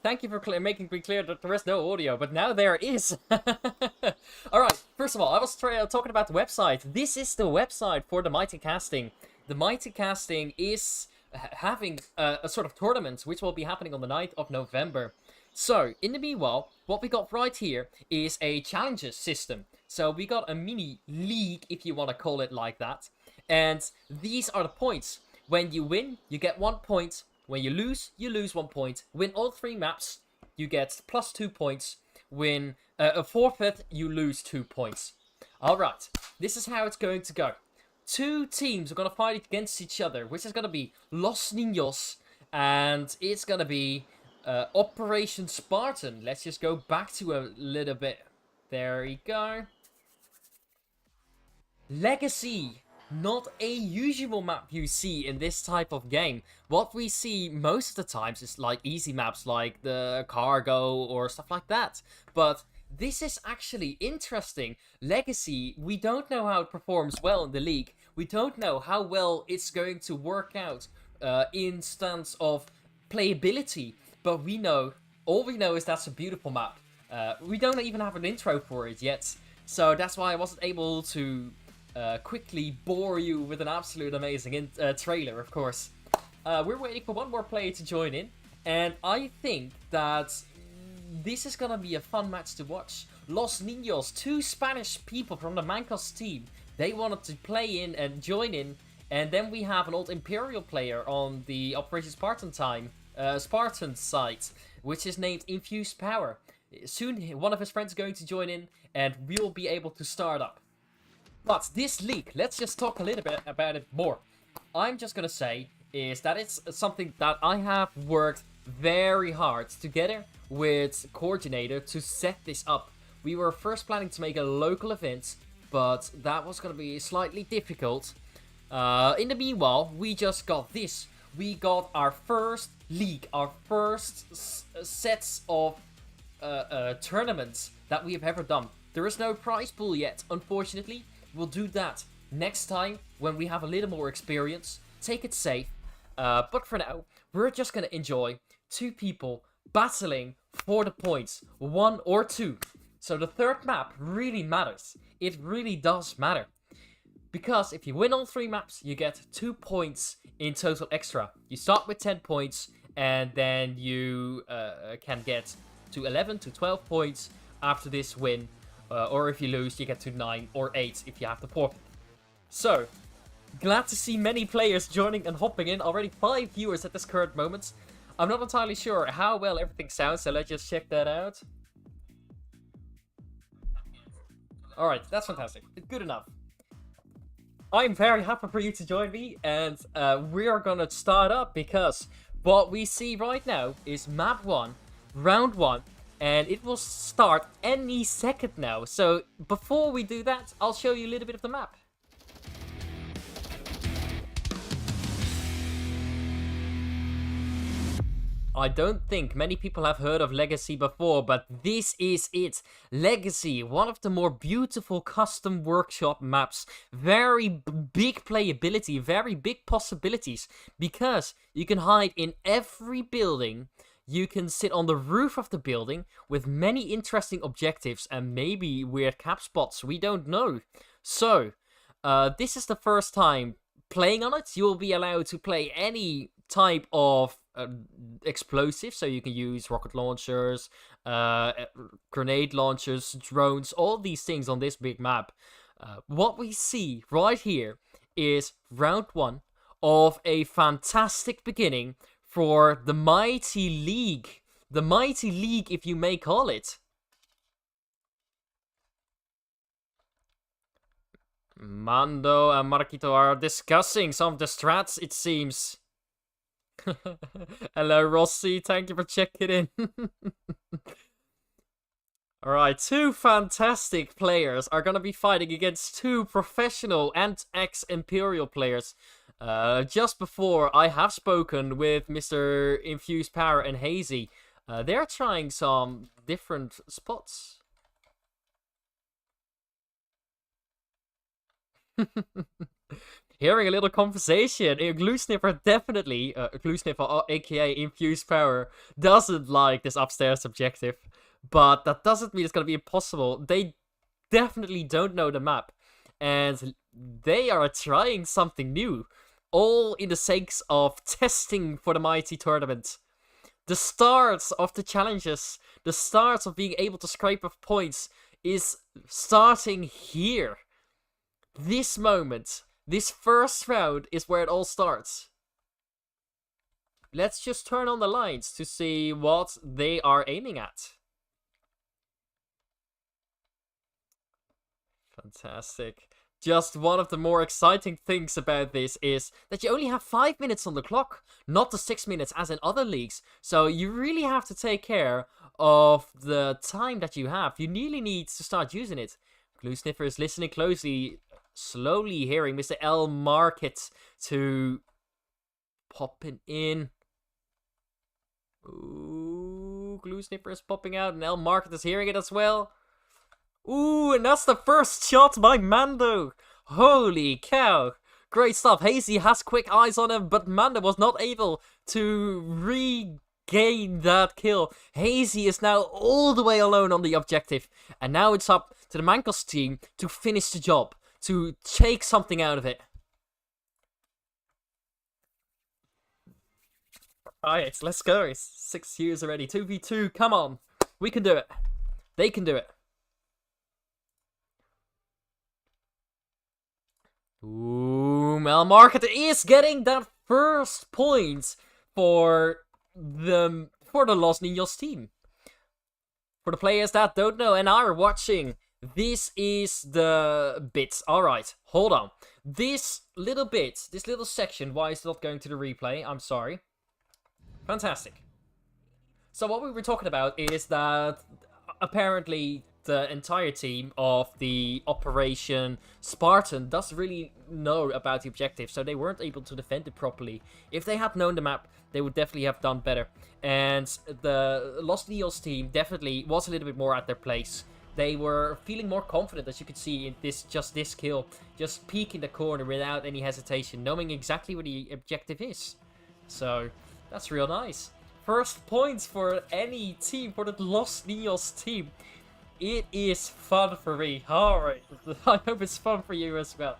thank you for making me clear that there is no audio, but now there is. Alright, first of all, I was talking about the website. This is the website for the Mighty Casting. The Mighty Casting is having a sort of tournament, which will be happening on the 9th of November. So, in the meanwhile, what we got right here is a challenges system. So, we got a mini league, if you want to call it like that. And these are the points. When you win, you get 1 point. When you lose 1 point. Win all 3 maps, you get plus 2 points. Win a forfeit, you lose 2 points. Alright, this is how it's going to go. 2 teams are going to fight against each other, which is going to be Los Ninos, and it's going to be Operation Spartan. Let's just go back to a little bit. There we go. Legacy. Not a usual map you see in this type of game. What we see most of the times is like easy maps like the cargo or stuff like that. But this is actually interesting. Legacy, we don't know how it performs well in the league. We don't know how well it's going to work out in stance of playability. But we know, all we know is that's a beautiful map. We don't even have an intro for it yet. So that's why I wasn't able to quickly bore you with an absolute amazing trailer, of course. We're waiting for one more player to join in, and I think that this is gonna be a fun match to watch. Los Ninos, 2 Spanish people from the Mancos team, they wanted to play in and join in, and then we have an old Imperial player on the Operation Spartan Spartan site, which is named Infused Power. Soon, one of his friends is going to join in, and we will be able to start up. But this league, let's just talk a little bit about it more. I'm just gonna say is that it's something that I have worked very hard together with Coordinator to set this up. We were first planning to make a local event, but that was gonna be slightly difficult. In the meanwhile, we just got this. We got our first league, our first sets of tournaments that we have ever done. There is no prize pool yet, unfortunately. We'll do that next time when we have a little more experience. Take it safe. But for now, we're just going to enjoy 2 people battling for the points. 1 or 2. So the third map really matters. It really does matter. Because if you win all 3 maps, you get 2 points in total extra. You start with 10 points, and then you can get to 11 to 12 points after this win. Or if you lose, you get to 9 or 8 if you have the forfeit. So, glad to see many players joining and hopping in. Already 5 viewers at this current moment. I'm not entirely sure how well everything sounds, so let's just check that out. Alright, that's fantastic. Good enough. I'm very happy for you to join me, and we are gonna start up because what we see right now is map 1, round 1. And it will start any second now. So before we do that, I'll show you a little bit of the map. I don't think many people have heard of Legacy before, but this is it. Legacy, one of the more beautiful custom workshop maps. Very big playability, very big possibilities. Because you can hide in every building. You can sit on the roof of the building with many interesting objectives and maybe weird cap spots, we don't know. So, this is the first time playing on it. You'll be allowed to play any type of explosive, so you can use rocket launchers, grenade launchers, drones, all these things on this big map. What we see right here is round 1 of a fantastic beginning for the Mighty League. The Mighty League, if you may call it. Mando and Marquito are discussing some of the strats, it seems. Hello, Rossi. Thank you for checking in. Alright, 2 fantastic players are gonna be fighting against 2 professional and ex-Imperial players. Just before, I have spoken with Mr. Infused Power and Hazy. They're trying some different spots. Hearing a little conversation. Glue Sniffer definitely, Glue Sniffer, aka Infused Power, doesn't like this upstairs objective. But that doesn't mean it's gonna be impossible. They definitely don't know the map. And they are trying something new. All in the sakes of testing for the mighty tournament. The start of the challenges, the start of being able to scrape up points is starting here. This moment, this first round is where it all starts. Let's just turn on the lights to see what they are aiming at. Fantastic. Just one of the more exciting things about this is that you only have 5 minutes on the clock, not the 6 minutes as in other leagues. So you really have to take care of the time that you have. You nearly need to start using it. Glue Sniffer is listening closely, slowly hearing Mr. L Market to popping in. Ooh, Glue Sniffer is popping out and L Market is hearing it as well. Ooh, and that's the first shot by Mando. Holy cow. Great stuff. Hazy has quick eyes on him, but Mando was not able to regain that kill. Hazy is now all the way alone on the objective. And now it's up to the Mankos team to finish the job, to take something out of it. Alright, let's go. It's 6 years already. 2v2, come on. We can do it. They can do it. Ooh, Mel Market is getting that first point for the Los Ninos team. For the players that don't know and are watching, this is the bit. Alright, hold on. This little bit, this little section, why is it not going to the replay? I'm sorry. Fantastic. So what we were talking about is that apparently the entire team of the Operation Spartan doesn't really know about the objective, so they weren't able to defend it properly. If they had known the map, they would definitely have done better. And the Los Ninos team definitely was a little bit more at their place. They were feeling more confident, as you could see in this kill. Just peeking the corner without any hesitation, knowing exactly where the objective is. So, that's real nice. First points for any team, for the Los Ninos team. It is fun for me. Alright, I hope it's fun for you as well.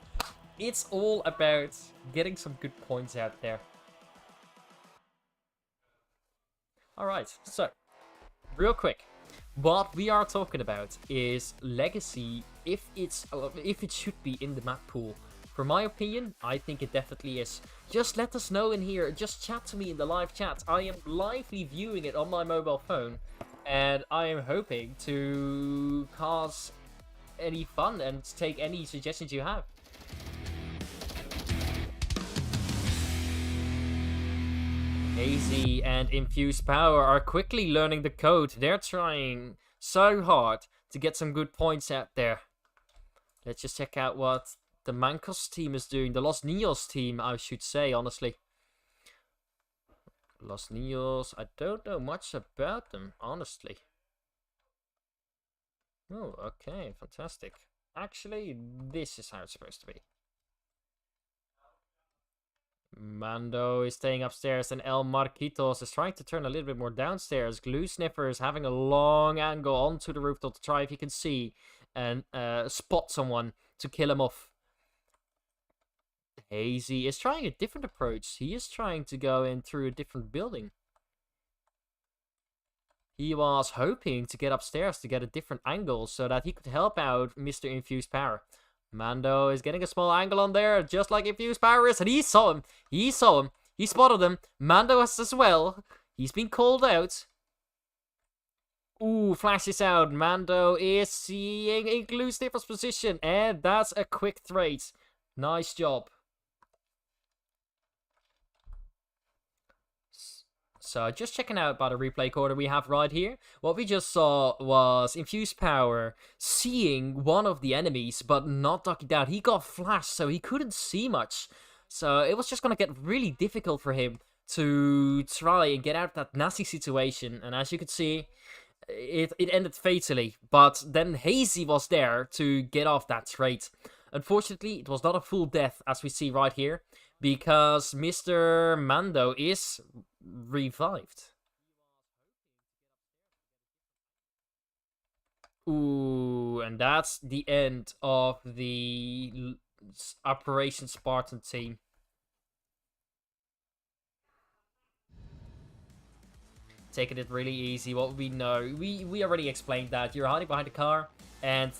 It's all about getting some good points out there. Alright, so, real quick. What we are talking about is Legacy, if it should be in the map pool. For my opinion, I think it definitely is. Just let us know in here, just chat to me in the live chat. I am lively viewing it on my mobile phone. And I am hoping to cause any fun and take any suggestions you have. Hazy and Infused Power are quickly learning the code. They're trying so hard to get some good points out there. Let's just check out what the Mankos team is doing. The Los Ninos team, I should say, honestly. Los Ninos, I don't know much about them, honestly. Oh, okay, fantastic. Actually, this is how it's supposed to be. Mando is staying upstairs and El Marquitos is trying to turn a little bit more downstairs. Glue Sniffer is having a long angle onto the rooftop to try if he can see and spot someone to kill him off. Hazy is trying a different approach. He is trying to go in through a different building. He was hoping to get upstairs to get a different angle so that he could help out Mr. Infused Power. Mando is getting a small angle on there, just like Infused Power is, and he saw him. He saw him. He spotted him. Mando has as well. He's been called out. Ooh, flashes out. Mando is seeing a Glue Sniffer's position, and that's a quick trade. Nice job. So just checking out by the replay corner we have right here. What we just saw was Infused Power seeing one of the enemies, but not ducking down. He got flashed, so he couldn't see much. So it was just going to get really difficult for him to try and get out of that nasty situation. And as you could see, it ended fatally. But then Hazy was there to get off that trade. Unfortunately, it was not a full death, as we see right here, because Mr. Mando is revived. Ooh, and that's the end of the Operation Spartan team. Taking it really easy. What we know, we already explained that you're hiding behind a car, and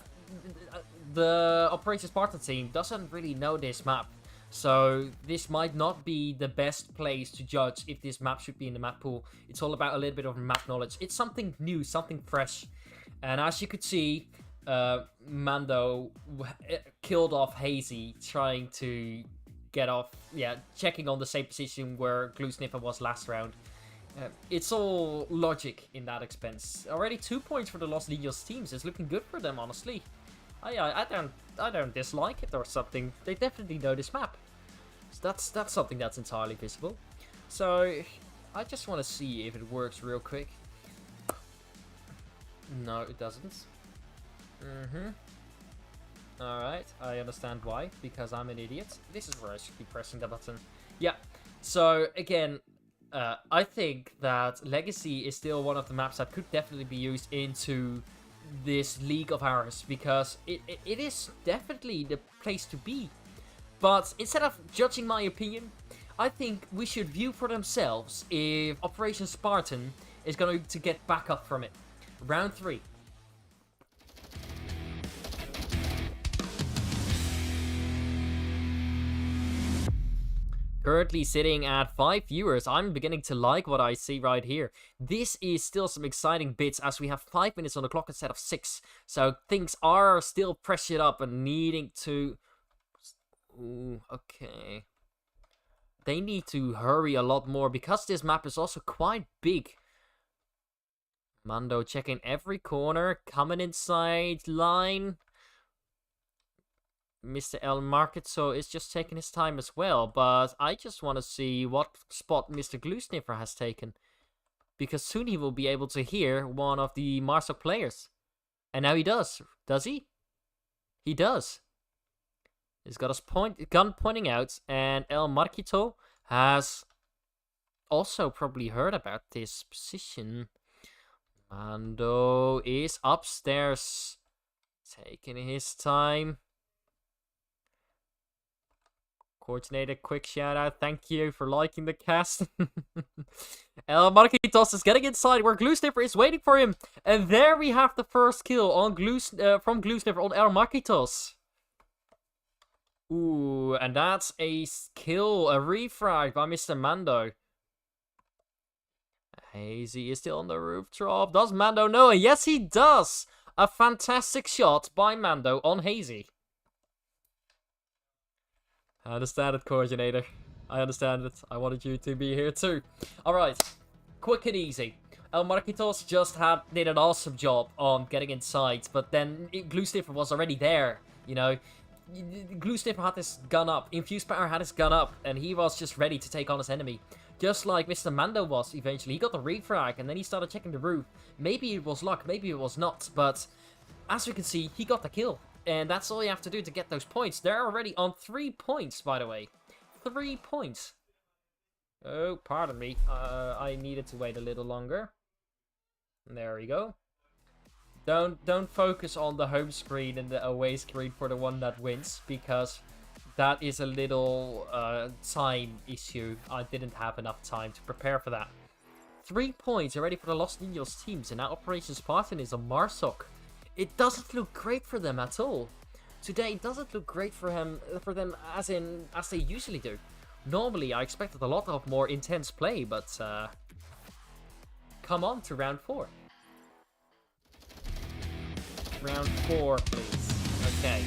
the Operation Spartan team doesn't really know this map, so this might not be the best place to judge if this map should be in the map pool. It's all about a little bit of map knowledge. It's something new, something fresh, and as you could see, Mando killed off Hazy, trying to get off, checking on the same position where Glue Sniffer was last round. It's all logic in that expense. Already 2 points for the Los Ninos teams. It's looking good for them, honestly. I don't dislike it or something. They definitely know this map. So that's something that's entirely visible. So I just want to see if it works real quick. No, it doesn't. Alright, I understand why. Because I'm an idiot. This is where I should be pressing the button. Yeah. So again, I think that Legacy is still one of the maps that could definitely be used into this league of ours, because it is definitely the place to be. But instead of judging my opinion, I think we should view for themselves if Operation Spartan is going to get back up from it. Round 3. Currently sitting at 5 viewers. I'm beginning to like what I see right here. This is still some exciting bits, as we have 5 minutes on the clock instead of 6. So things are still pressured up and needing to... Ooh, okay. They need to hurry a lot more, because this map is also quite big. Mando checking every corner, coming inside line. Mr. El Marquito is just taking his time as well, but I just want to see what spot Mr. Glue Sniffer has taken, because soon he will be able to hear one of the Marsoc players. And now he does. Does he? He does. He's got his gun pointing out, and El Marquito has also probably heard about this position. Mando is upstairs, taking his time. Coordinator, quick shout out. Thank you for liking the cast. El Marquitos is getting inside where Glue Sniffer is waiting for him. And there we have the first kill on from Glue Sniffer on El Marquitos. Ooh, and that's a kill, a refrag by Mr. Mando. Hazy is still on the rooftop. Does Mando know it? Yes, he does. A fantastic shot by Mando on Hazy. I understand it, Coordinator. I understand it. I wanted you to be here too. Alright. Quick and easy. El Marquitos just did an awesome job on getting inside, but then Glue Sniffer was already there, you know. Glue Sniffer had his gun up, Infused Power had his gun up, and he was just ready to take on his enemy. Just like Mr. Mando was eventually. He got the refrag, and then he started checking the roof. Maybe it was luck, maybe it was not, but as we can see, he got the kill. And that's all you have to do to get those points. They're already on 3 points, by the way. 3 points. Oh, pardon me. I needed to wait a little longer. There we go. Don't focus on the home screen and the away screen for the one that wins, because that is a little time issue. I didn't have enough time to prepare for that. 3 points already for the Los Ninos teams, and now Operation Spartan is on Marsoc. It doesn't look great for them at all. Today it doesn't look great for them as they usually do. Normally I expected a lot of more intense play, but come on to round 4. Round 4, please. Okay.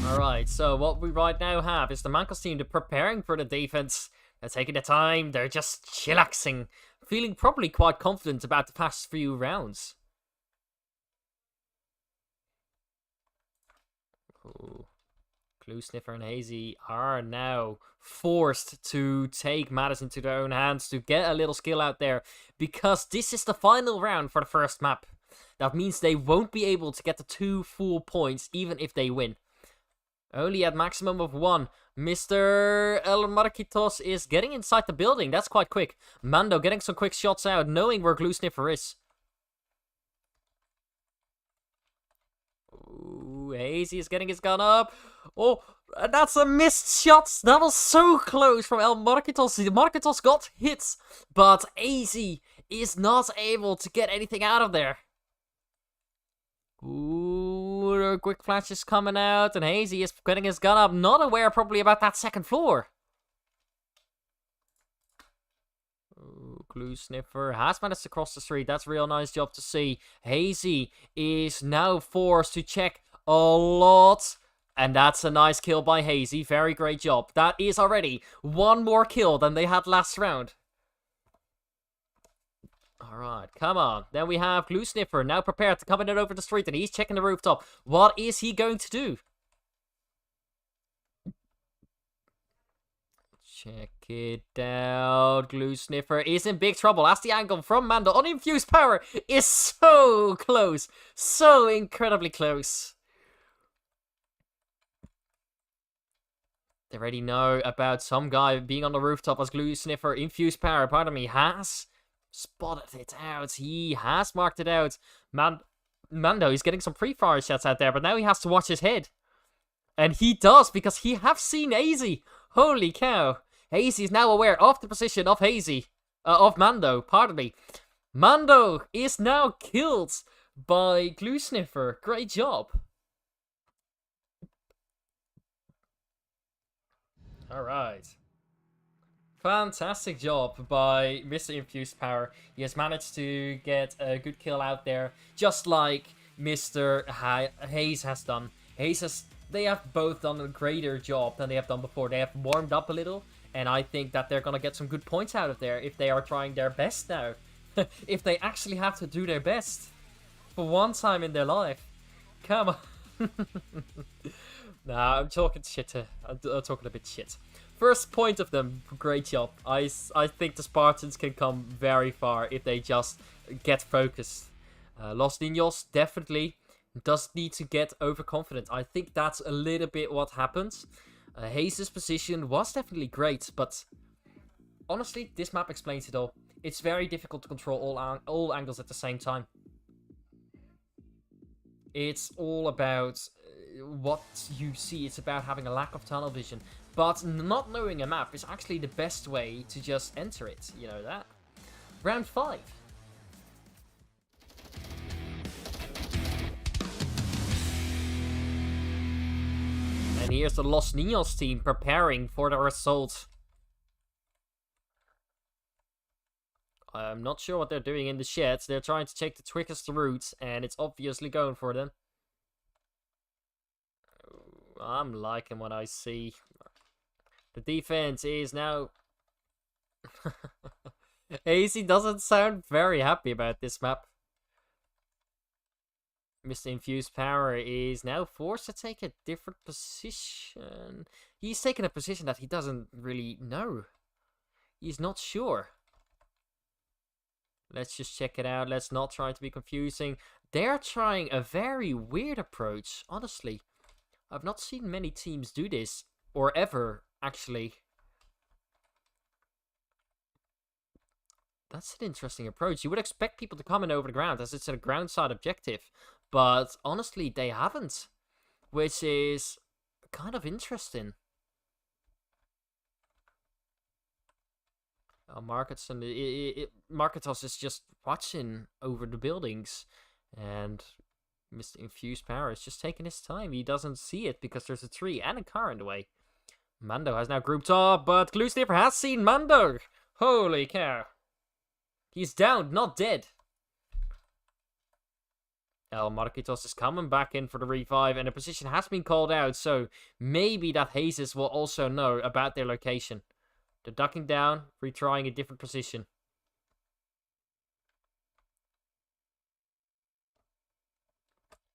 Alright, so what we right now have is the Mancos team. They're preparing for the defense. They're taking the time. They're just chillaxing. Feeling probably quite confident about the past few rounds. Ooh. Glue Sniffer and Hazy are now forced to take matters into their own hands to get a little skill out there, because this is the final round for the first map. That means they won't be able to get the 2 full points, even if they win. Only at maximum of 1. Mr. El Marquitos is getting inside the building. That's quite quick. Mando getting some quick shots out, knowing where Glue Sniffer is. Ooh, Hazy is getting his gun up. Oh, that's a missed shot. That was so close from El Marquitos. The Marquitos got hit, but Hazy is not able to get anything out of there. Ooh, quick flashes coming out, and Hazy is getting his gun up, not aware probably about that second floor. Ooh, Glue Sniffer has managed to cross the street. That's a real nice job to see. Hazy is now forced to check a lot, and that's a nice kill by Hazy. Very great job. That is already 1 more kill than they had last round. Alright, come on. Then we have Glue Sniffer now prepared to come in over the street, and he's checking the rooftop. What is he going to do? Check it out. Glue Sniffer is in big trouble as the angle from Mando on infused power is so close. So incredibly close. They already know about some guy being on the rooftop as Glue Sniffer infused power, pardon me, has spotted it out. He has marked it out. Mando is getting some pre-fire shots out there, but now he has to watch his head. And he does, because he has seen Hazy. Holy cow. Hazy is now aware of the position of of Mando, pardon me. Mando is now killed by Glue Sniffer. Great job. Alright. Fantastic job by Mr. Infused Power. He has managed to get a good kill out there, just like Mr. Hayes has done. They have both done a greater job than they have done before. They have warmed up a little, and I think that they're going to get some good points out of there if they are trying their best now. If they actually have to do their best for one time in their life. Come on. Nah, I'm talking shit. I'm talking a bit shit. First point of them, great job. I think the Spartans can come very far if they just get focused. Los Ninos definitely does need to get overconfident. I think that's a little bit what happens. Hayes' position was definitely great, but honestly, this map explains it all. It's very difficult to control all angles at the same time. It's all about what you see. It's about having a lack of tunnel vision. But not knowing a map is actually the best way to just enter it. You know that? Round 5. And here's the Los Ninos team preparing for the assault. I'm not sure what they're doing in the sheds. They're trying to take the quickest route, and it's obviously going for them. I'm liking what I see. The defense is now... Hazy doesn't sound very happy about this map. Mr. Infused Power is now forced to take a different position. He's taking a position that he doesn't really know. He's not sure. Let's just check it out. Let's not try to be confusing. They're trying a very weird approach, honestly. I've not seen many teams do this, or ever, actually. That's an interesting approach. You would expect people to come in over the ground, as it's a ground side objective. But honestly, they haven't. Which is kind of interesting. Marketos is just watching over the buildings. And Mr. Infused Power is just taking his time. He doesn't see it because there's a tree and a car in the way. Mando has now grouped up, but Glue Sniffer has seen Mando. Holy cow. He's down, not dead. El Marquitos is coming back in for the revive, and the position has been called out, so maybe that Jesus will also know about their location. They're ducking down, retrying a different position.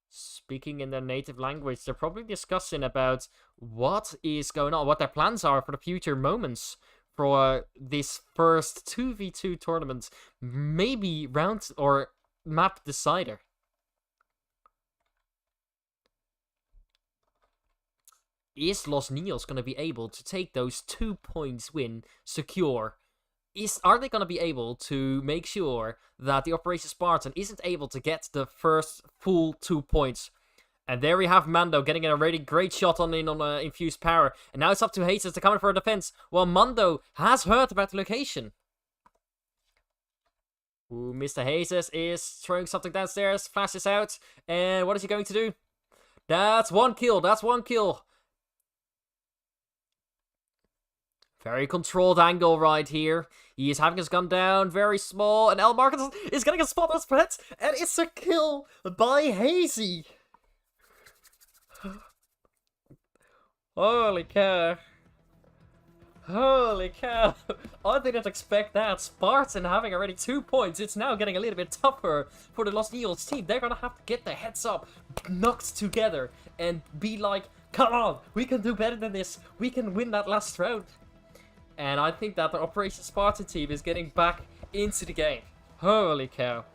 Speaking in their native language, they're probably discussing about what is going on, what their plans are for the future moments for this first 2v2 tournament. Maybe round or map decider. is Los Ninos going to be able to take those 2 points win secure? Are they going to be able to make sure that the Operation Spartan isn't able to get the first full 2 points? And there we have Mando getting a really great shot on infused power. And now it's up to Jesus to come in for a defense, while Mando has heard about the location. Ooh, Mr. Jesus is throwing something downstairs, flashes out, and what is he going to do? That's 1 kill, that's 1 kill. Very controlled angle right here. He is having his gun down, very small, and El Marcus is getting a spot on spread, and it's a kill by Hazy. Holy cow. Holy cow. I didn't expect that. Spartan having already 2 points. It's now getting a little bit tougher for the Los Ninos team. They're gonna have to get their heads up, knocked together, and be like, come on, we can do better than this. We can win that last round. And I think that the Operation Spartan team is getting back into the game. Holy cow.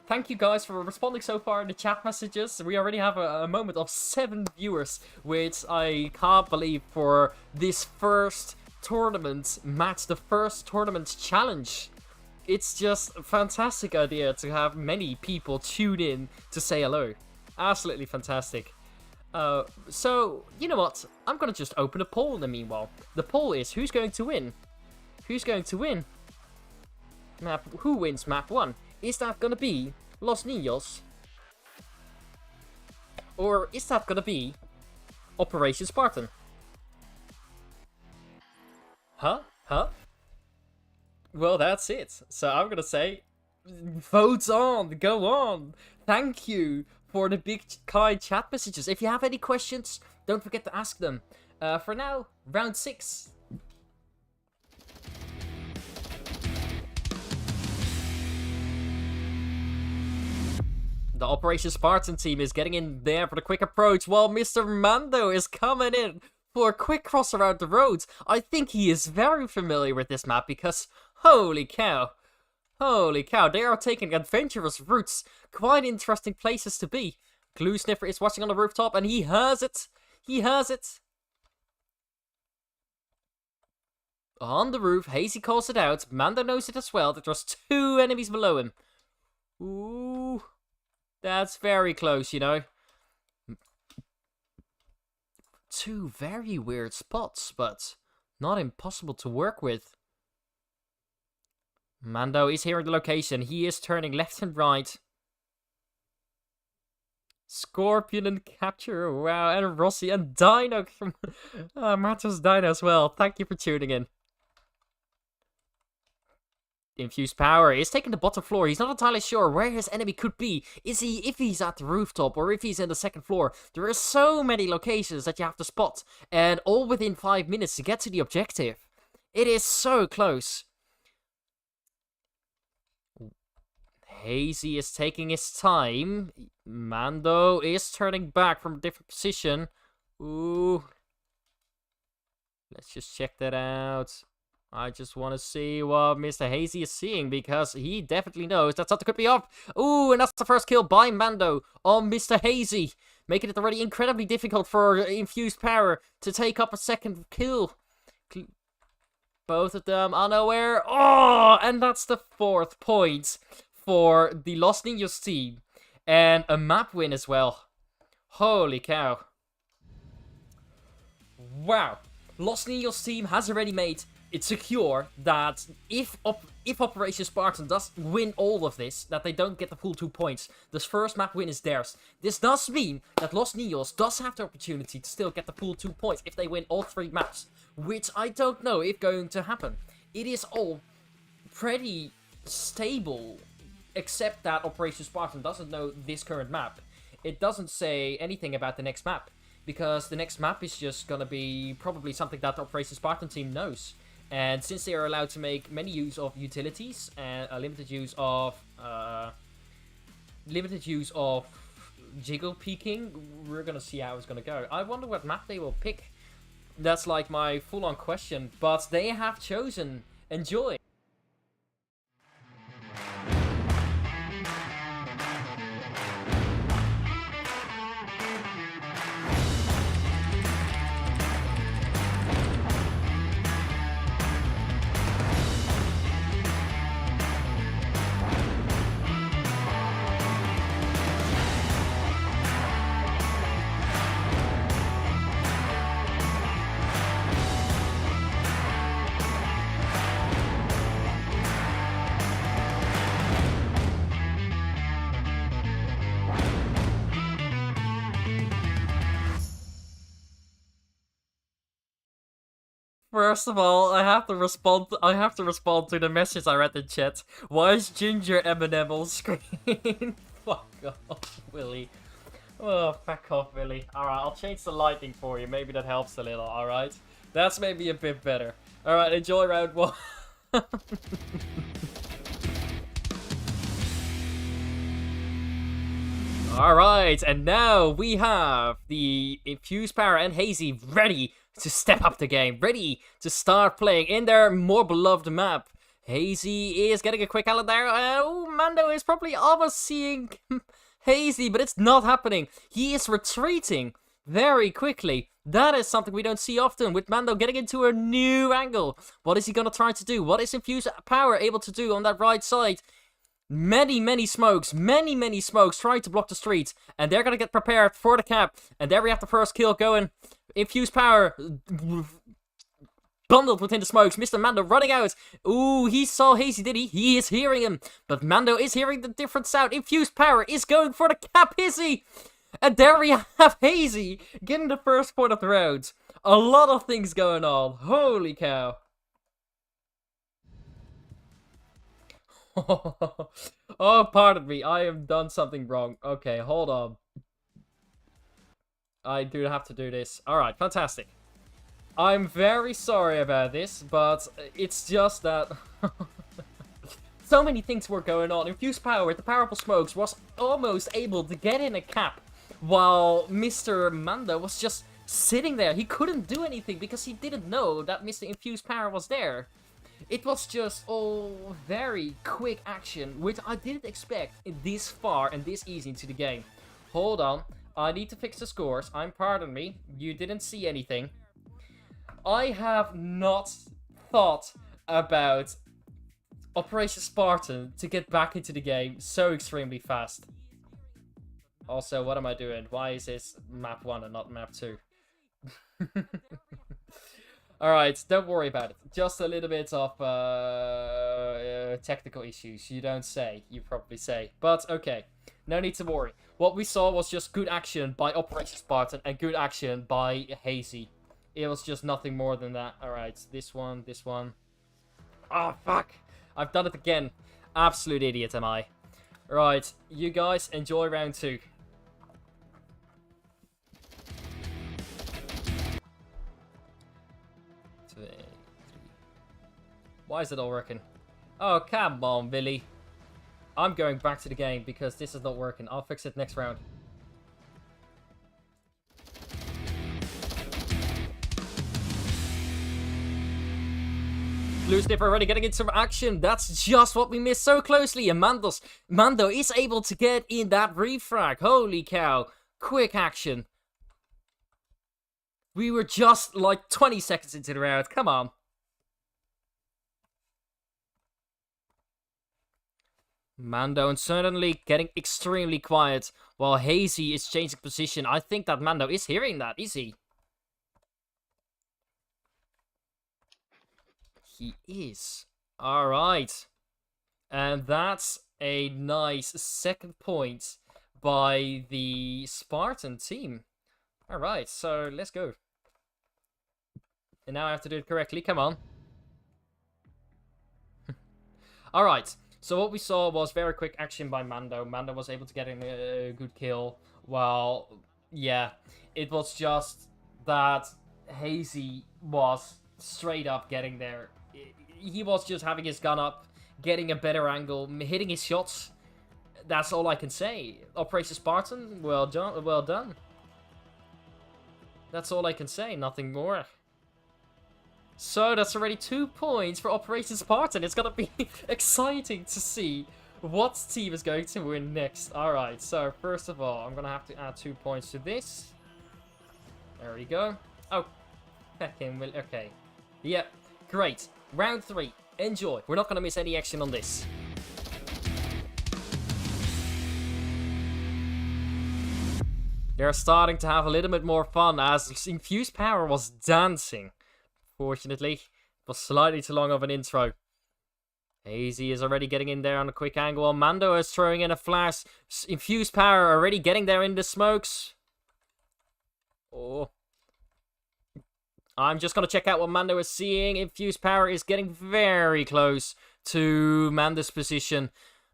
Thank you guys for responding so far in the chat messages. We already have a moment of 7 viewers, which I can't believe for this first tournament match, the first tournament challenge. It's just a fantastic idea to have many people tune in to say hello. Absolutely fantastic. So, you know what? I'm going to just open a poll in the meanwhile. The poll is, who's going to win? Who's going to win? Who wins map 1? Is that gonna be Los Ninos? Or is that gonna be Operation Spartan? Huh? Well, that's it. So I'm gonna say, vote on, go on. Thank you for the big kind chat messages. If you have any questions, don't forget to ask them. For now, round 6. The Operation Spartan team is getting in there for the quick approach, while Mr. Mando is coming in for a quick cross around the roads. I think he is very familiar with this map because, holy cow, they are taking adventurous routes. Quite interesting places to be. Glue Sniffer is watching on the rooftop and he has it. On the roof, Hazy calls it out. Mando knows it as well, that there's 2 enemies below him. Ooh. That's very close, you know. 2 very weird spots, but not impossible to work with. Mando is hearing the location. He is turning left and right. Scorpion and Capture, wow, and Rossi and Dino from Matos Dino as well. Thank you for tuning in. Infused Power is taking the bottom floor. He's not entirely sure where his enemy could be. If he's at the rooftop or if he's in the 2nd floor. There are so many locations that you have to spot, and all within 5 minutes to get to the objective. It is so close. Hazy is taking his time. Mando is turning back from a different position. Ooh. Let's just check that out. I just want to see what Mr. Hazy is seeing, because he definitely knows that something could be up. Ooh, and that's the first kill by Mando on Mr. Hazy, making it already incredibly difficult for Infused Power to take up a 2nd kill. Both of them unaware. Oh, and that's the 4th point for the Los Ninos team. And a map win as well. Holy cow. Wow. Los Ninos team has already made it secure that if Operation Spartan does win all of this, that they don't get the full 2 points. This first map win is theirs. This does mean that Los Ninos does have the opportunity to still get the full 2 points if they win all 3 maps, which I don't know if going to happen. It is all pretty stable, except that Operation Spartan doesn't know this current map. It doesn't say anything about the next map, because the next map is just gonna be probably something that the Operation Spartan team knows. And since they are allowed to make many use of utilities and a limited use of jiggle peeking, we're gonna see how it's gonna go. I wonder what map they will pick. That's like my full-on question, but they have chosen. Enjoy. First of all, I have to respond. I have to respond to the message I read in chat. Why is Ginger Eminem on screen? Fuck off, Willy. Oh, fuck off, Willy. Alright, I'll change the lighting for you. Maybe that helps a little, alright? That's maybe a bit better. Alright, enjoy round 1. Alright, and now we have the Infused Power and Hazy ready to step up the game. Ready to start playing in their more beloved map. Hazy is getting a quick outlet there. Oh, Mando is probably almost seeing Hazy, but it's not happening. He is retreating very quickly. That is something we don't see often, with Mando getting into a new angle. What is he going to try to do? What is Infused Power able to do on that right side? Many smokes trying to block the streets, and they're going to get prepared for the cap. And there we have the first kill going. Infused Power bundled within the smokes. Mr. Mando running out. Ooh, he saw Hazy, did he? He is hearing him. But Mando is hearing the different sound. Infused Power is going for the cap, is he? And there we have Hazy getting the first point of the round. A lot of things going on. Holy cow. Oh, pardon me. I have done something wrong. Okay, hold on. I do have to do this. Alright, fantastic. I'm very sorry about this, but it's just that so many things were going on. Infused Power with the powerful smokes was almost able to get in a cap, while Mr. Mando was just sitting there. He couldn't do anything because he didn't know that Mr. Infused Power was there. It was just all very quick action, which I didn't expect this far and this easy into the game. Hold on, I need to fix the scores. Pardon me, you didn't see anything. I have not thought about Operation Spartan to get back into the game so extremely fast. Also, what am I doing? Why is this map 1 and not map 2? Alright, don't worry about it. Just a little bit of technical issues. You don't say. You probably say. But, okay. No need to worry. What we saw was just good action by Operation Spartan and good action by Hazy. It was just nothing more than that. Alright, this one. Oh, fuck. I've done it again. Absolute idiot, am I? Right, you guys enjoy round 2. Why is it all working? Oh, come on, Billy. I'm going back to the game because this is not working. I'll fix it next round. Blue Sniffer already getting into some action. That's just what we missed so closely. And Mando is able to get in that refrag. Holy cow. Quick action. We were just like 20 seconds into the round. Come on. Mando and suddenly getting extremely quiet while Hazy is changing position. I think that Mando is hearing that, is he? He is. Alright. And that's a nice second point by the Spartan team. Alright, so let's go. And now I have to do it correctly. Come on. Alright. So what we saw was very quick action by Mando. Mando was able to get in a good kill. Well, yeah. It was just that Hazy was straight up getting there. He was just having his gun up, getting a better angle, hitting his shots. That's all I can say. Operation Spartan, well done. Well done. That's all I can say, nothing more. So that's already 2 points for Operation Spartan. It's gonna be exciting to see what team is going to win next. Alright, so first of all, I'm gonna have to add 2 points to this. There we go. Oh, heckin' will. Okay. Yep, great. Round 3. Enjoy. We're not gonna miss any action on this. They're starting to have a little bit more fun as Infused Power was dancing. Fortunately, it was slightly too long of an intro. Hazy is already getting in there on a quick angle. Mando is throwing in a flash. Infused Power already getting there in the smokes. Oh. I'm just gonna check out what Mando is seeing. Infused power is getting very close to Mando's position.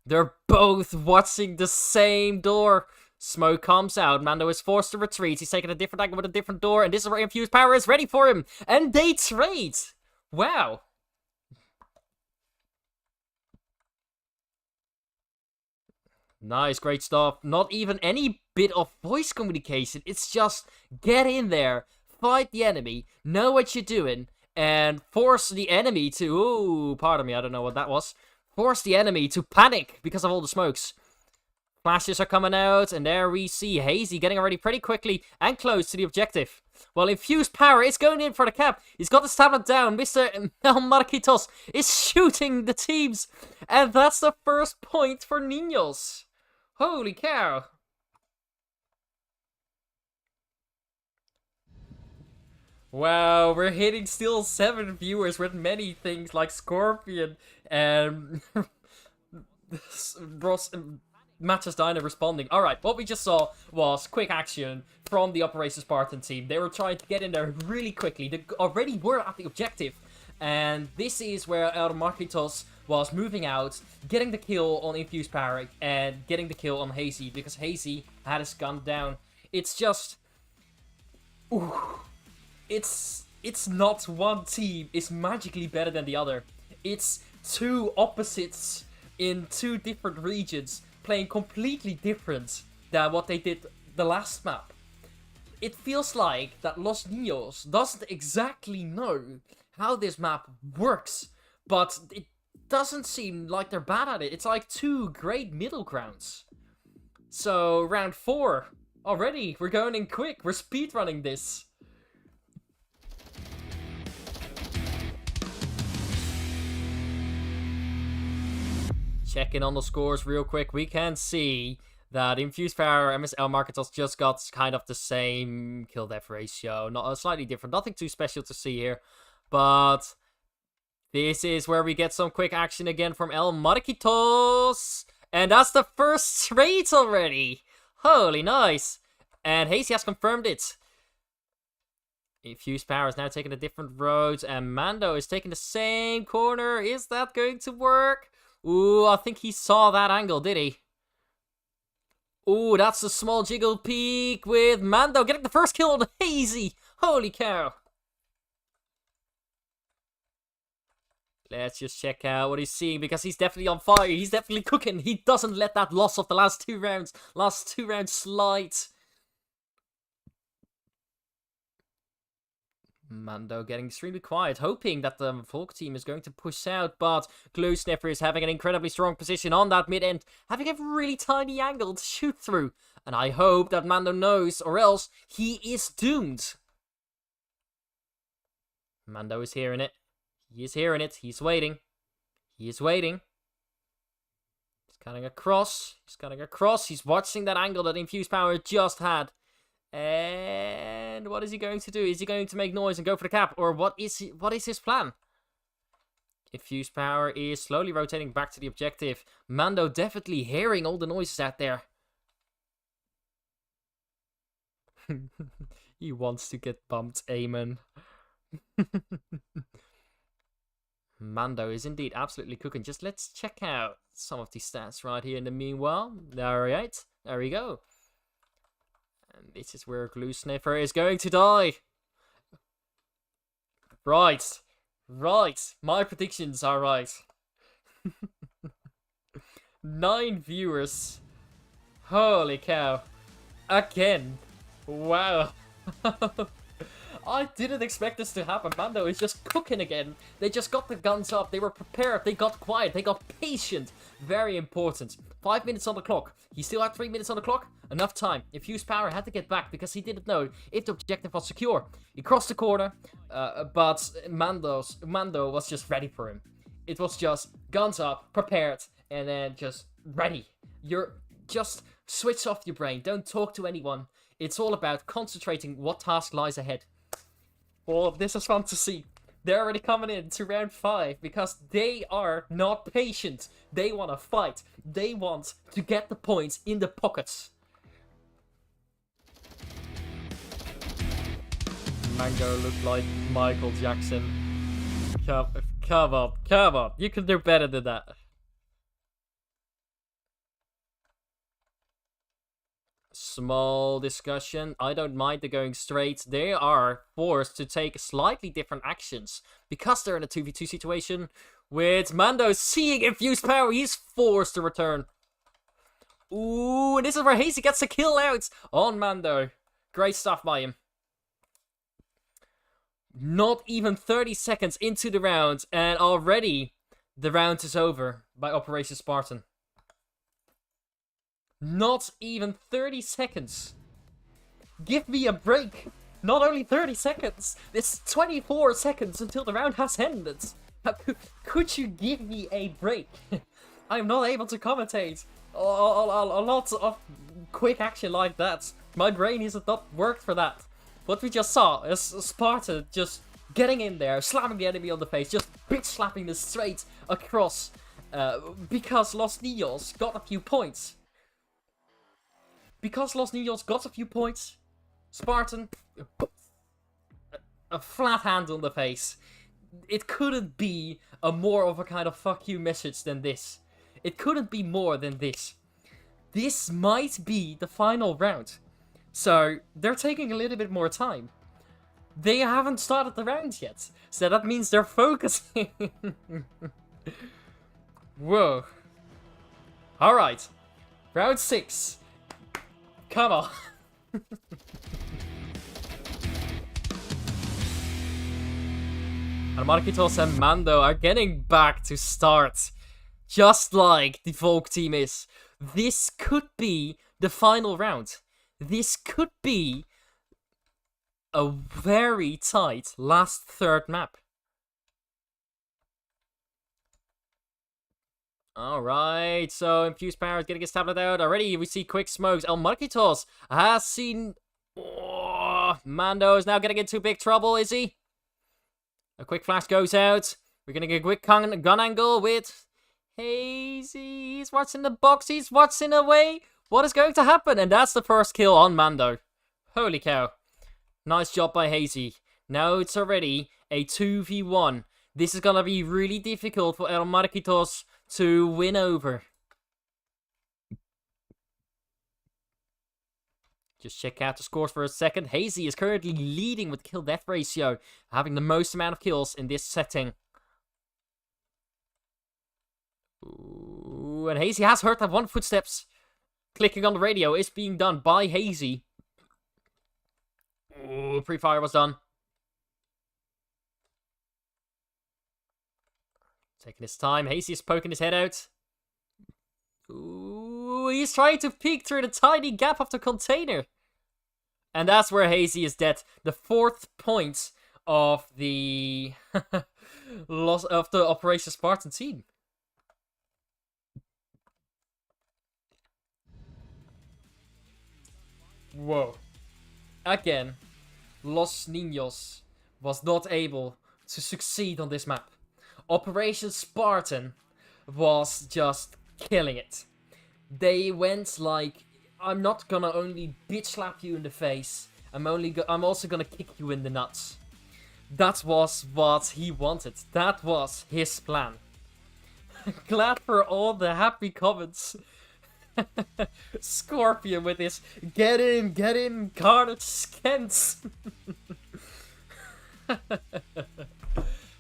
They're both watching the same door. Smoke comes out. Mando is forced to retreat. He's taking a different angle with a different door. And this is where infused power is ready for him. And they trade. Wow. Nice, great stuff. Not even any bit of voice communication. It's just get in there, fight the enemy, know what you're doing, and force the enemy to... Ooh, pardon me, I don't know what that was. Force the enemy to panic because of all the smokes. Flashes are coming out, and there we see Hazy getting already pretty quickly and close to the objective. Well, infused power is going in for the cap. He's got his tablet down. Mr. El Marquitos is shooting the teams. And that's the first point for Ninos. Holy cow. Wow, we're hitting still 7 viewers with many things like Scorpion and Matches Diner responding. Alright, what we just saw was quick action from the Operation Spartan team. They were trying to get in there really quickly. They already were at the objective. And this is where El Marquitos was moving out, getting the kill on Infused Power, and getting the kill on Hazy, because Hazy had his gun down. It's just... Ooh. It's not one team is magically better than the other. It's two opposites in two different regions playing completely different than what they did the last map. It feels like that Los Niños doesn't exactly know how this map works, but it doesn't seem like they're bad at it. It's like two great middle grounds. So, round 4. Already, we're going in quick. We're speedrunning this. Checking on the scores real quick, we can see that Infused Power and El Marquitos just got kind of the same kill-death ratio. Not slightly different, nothing too special to see here. But this is where we get some quick action again from El Marquitos. And that's the first trade already. Holy nice. And Hazy has confirmed it. Infused Power is now taking a different road, and Mando is taking the same corner. Is that going to work? Ooh, I think he saw that angle, did he? Ooh, that's a small jiggle peek with Mando getting the first kill on Hazy. Holy cow. Let's just check out what he's seeing, because he's definitely on fire. He's definitely cooking. He doesn't let that loss of the last two rounds slide. Mando getting extremely quiet, hoping that the Volk team is going to push out, but Glue Sniffer is having an incredibly strong position on that mid-end, having a really tiny angle to shoot through. And I hope that Mando knows, or else he is doomed. Mando is hearing it. He is hearing it. He's waiting. He is waiting. He's cutting across. He's cutting across. He's watching that angle that Infused Power just had. And what is he going to do? Is he going to make noise and go for the cap? Or what is his plan? Infused Power is slowly rotating back to the objective. Mando definitely hearing all the noises out there. He wants to get bumped, Amen. Mando is indeed absolutely cooking. Just let's check out some of these stats right here in the meanwhile. Alright, there we go. And this is where Glue Sniffer is going to die. Right. My predictions are right. 9 viewers. Holy cow. Again. Wow. I didn't expect this to happen. Mando is just cooking again. They just got the guns up. They were prepared. They got quiet. They got patient. Very important. 5 minutes on the clock. He still had 3 minutes on the clock. Enough time. Infused Power had to get back because he didn't know if the objective was secure. He crossed the corner, but Mando was just ready for him. It was just guns up, prepared, and then just ready. You're just switch off your brain. Don't talk to anyone. It's all about concentrating what task lies ahead. Well, this is fun to see. They're already coming in to round 5 because they are not patient. They want to fight. They want to get the points in the pockets. Mango looked like Michael Jackson. Come on. You can do better than that. Small discussion. I don't mind the going straight. They are forced to take slightly different actions because they're in a 2v2 situation. With Mando seeing infused power, he's forced to return. Ooh, and this is where Hazy gets a kill out on Mando. Great stuff by him. Not even 30 seconds into the round, and already the round is over by Operation Spartan. Not even 30 seconds. Give me a break. Not only 30 seconds. It's 24 seconds until the round has ended. Could you give me a break? I'm not able to commentate a lot of quick action like that. My brain isn't not worked for that. What we just saw is Sparta just getting in there, slapping the enemy on the face, just bitch slapping this straight across because Los Ninos got a few points. Because Los Ninos got a few points, Spartan, a flat hand on the face. It couldn't be a more of a kind of fuck you message than this. It couldn't be more than this. This might be the final round. So, they're taking a little bit more time. They haven't started the round yet. So that means they're focusing. Whoa. Alright. Round 6. Come on. And Marquitos and Mando are getting back to start. Just like the Volk team is. This could be the final round. This could be a very tight last third map. Alright, so infused power is getting established out. Already we see quick smokes. El Marquitos has seen... Oh, Mando is now getting into big trouble, is he? A quick flash goes out. We're gonna get a quick gun angle with Hazy. He's watching the box. He's watching away. What is going to happen? And that's the first kill on Mando. Holy cow. Nice job by Hazy. Now it's already a 2v1. This is gonna be really difficult for El Marquitos to win over. Just check out the scores for a second. Hazy is currently leading with kill-death ratio, having the most amount of kills in this setting. Ooh, and Hazy has heard that one footsteps. Clicking on the radio is being done by Hazy. Ooh, pre-fire was done. Taking his time. Hazy is poking his head out. Ooh, he's trying to peek through the tiny gap of the container. And that's where Hazy is dead. The 4th point of the loss of the Operation Spartan team. Whoa. Again, Los Ninos was not able to succeed on this map. Operation Spartan was just killing it. They went like, I'm not gonna only bitch slap you in the face, I'm also gonna kick you in the nuts. That was what he wanted. That was his plan. Glad for all the happy comments. Scorpion with his get in, Carnage Skents.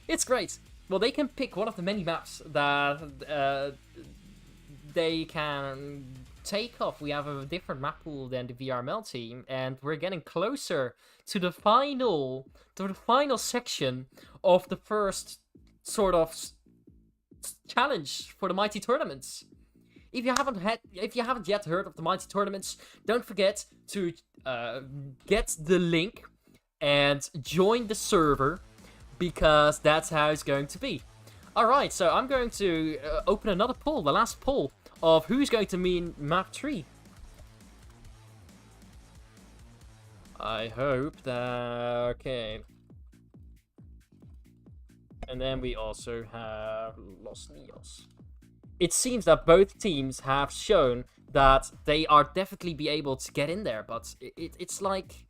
It's great. Well, they can pick one of the many maps that they can take off. We have a different map pool than the VRML team, and we're getting closer to the final section of the first sort of challenge for the Mighty Tournaments. If you haven't yet heard of the Mighty Tournaments, don't forget to get the link and join the server, because that's how it's going to be. Alright, so I'm going to open another poll, the last poll, of who's going to mean map 3. I hope that... okay. And then we also have Los Ninos. It seems that both teams have shown that they are definitely be able to get in there, but it's like...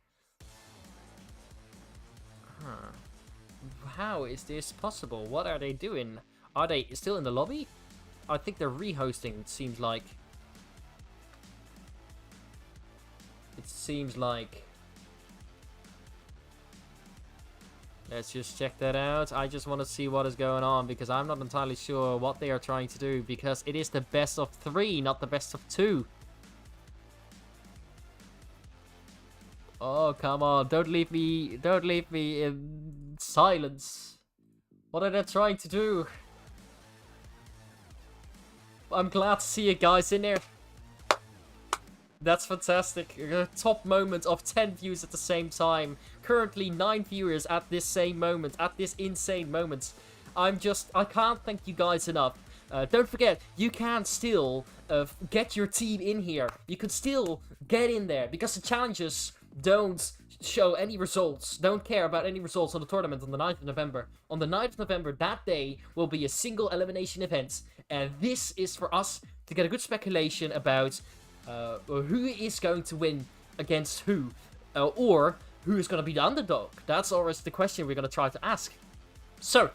Huh. How is this possible? What are they doing? Are they still in the lobby? I think they're rehosting, it seems like. It seems like. Let's just check that out. I just want to see what is going on because I'm not entirely sure what they are trying to do because it is the best of 3, not the best of 2. Oh, come on. Don't leave me in silence. What are they trying to do? I'm glad to see you guys in there. That's fantastic. Top moment of 10 views at the same time. Currently 9 viewers at this same moment, at this insane moment. I can't thank you guys enough. Don't forget, you can still get your team in here. You can still get in there because the challenges don't show any results, don't care about any results on the tournament on the 9th of November. On the 9th of November, that day will be a single elimination event. And this is for us to get a good speculation about who is going to win against who, or who is going to be the underdog. That's always the question we're going to try to ask. So,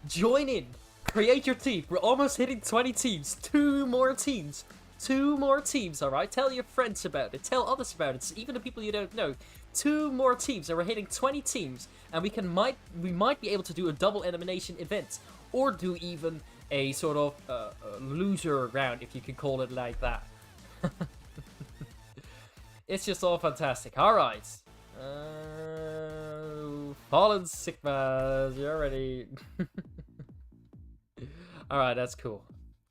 join in, create your team. We're almost hitting 20 teams. 2 more teams. 2 more teams, alright? Tell your friends about it. Tell others about it. Even the people you don't know. 2 more teams, and we're hitting 20 teams. And we might be able to do a double elimination event. Or do even a sort of loser round, if you can call it like that. It's just all fantastic. Alright. Fallen Sigmas, you're ready. Alright, that's cool.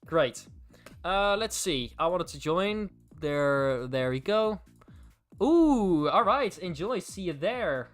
Great. Let's see. I wanted to join. There we go. Ooh, alright. Enjoy. See you there.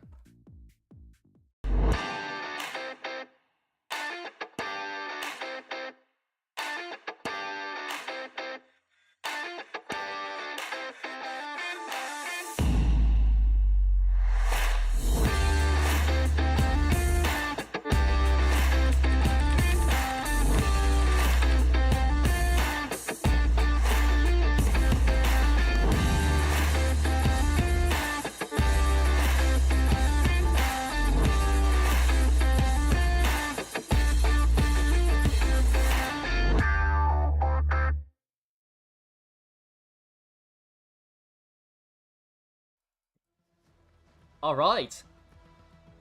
Alright.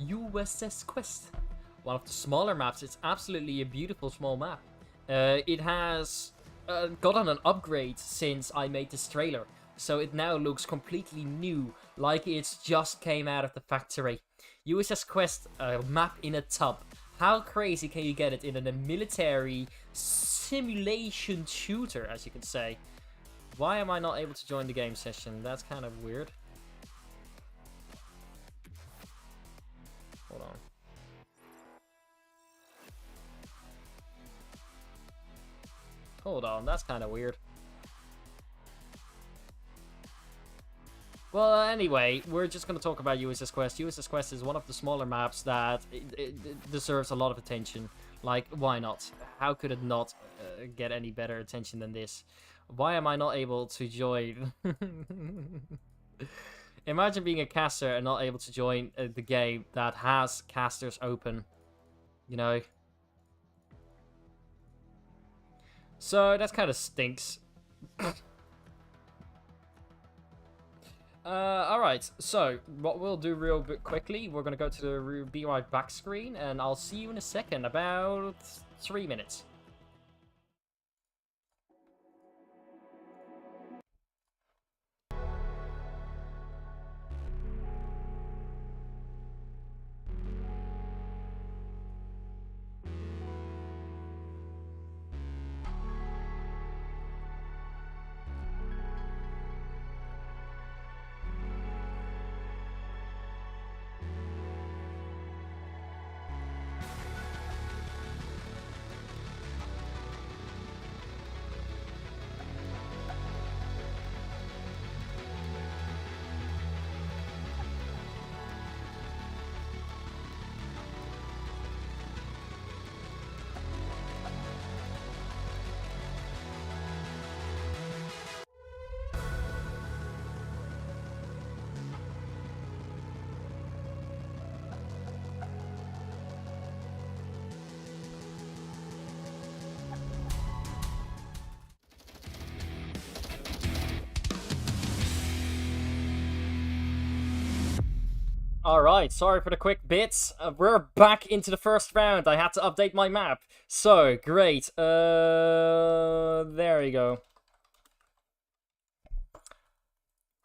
USS Quest. One of the smaller maps. It's absolutely a beautiful small map. It has gotten an upgrade since I made this trailer. So it now looks completely new, like it's just came out of the factory. USS Quest, a map in a tub. How crazy can you get it in a military simulation shooter, as you can say? Why am I not able to join the game session? That's kind of weird. Hold on. Hold on, that's kind of weird. Well, anyway, we're just going to talk about USS Quest. USS Quest is one of the smaller maps that it deserves a lot of attention. Like, why not? How could it not get any better attention than this? Why am I not able to join? Imagine being a caster and not able to join the game that has casters open. You know? So, that kind of stinks. Alright, so, what we'll do real bit quickly, we're gonna go to the Be Right Back screen, and I'll see you in a second, about 3 minutes. Alright, sorry for the quick bits. We're back into the first round. I had to update my map. So, great. There you go.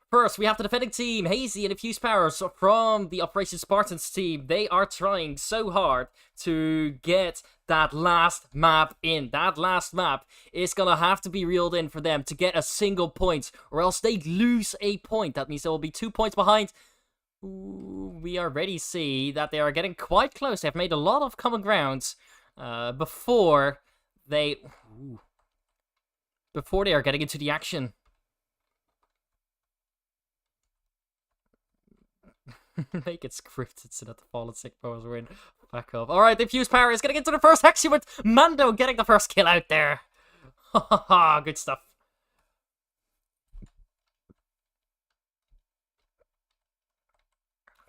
First, we have the defending team, Hazy and Infused Powers from the Operation Spartans team. They are trying so hard to get that last map in. That last map is gonna have to be reeled in for them to get a single point, or else they lose a point. That means they will be 2 points behind. Ooh, we already see that they are getting quite close. They've made a lot of common grounds before they are getting into the action. Make it scripted so that the Fallen Sick Powers win. Back off. Alright, the Infused Power is getting into the first action with Mando getting the first kill out there. Ha ha ha, good stuff.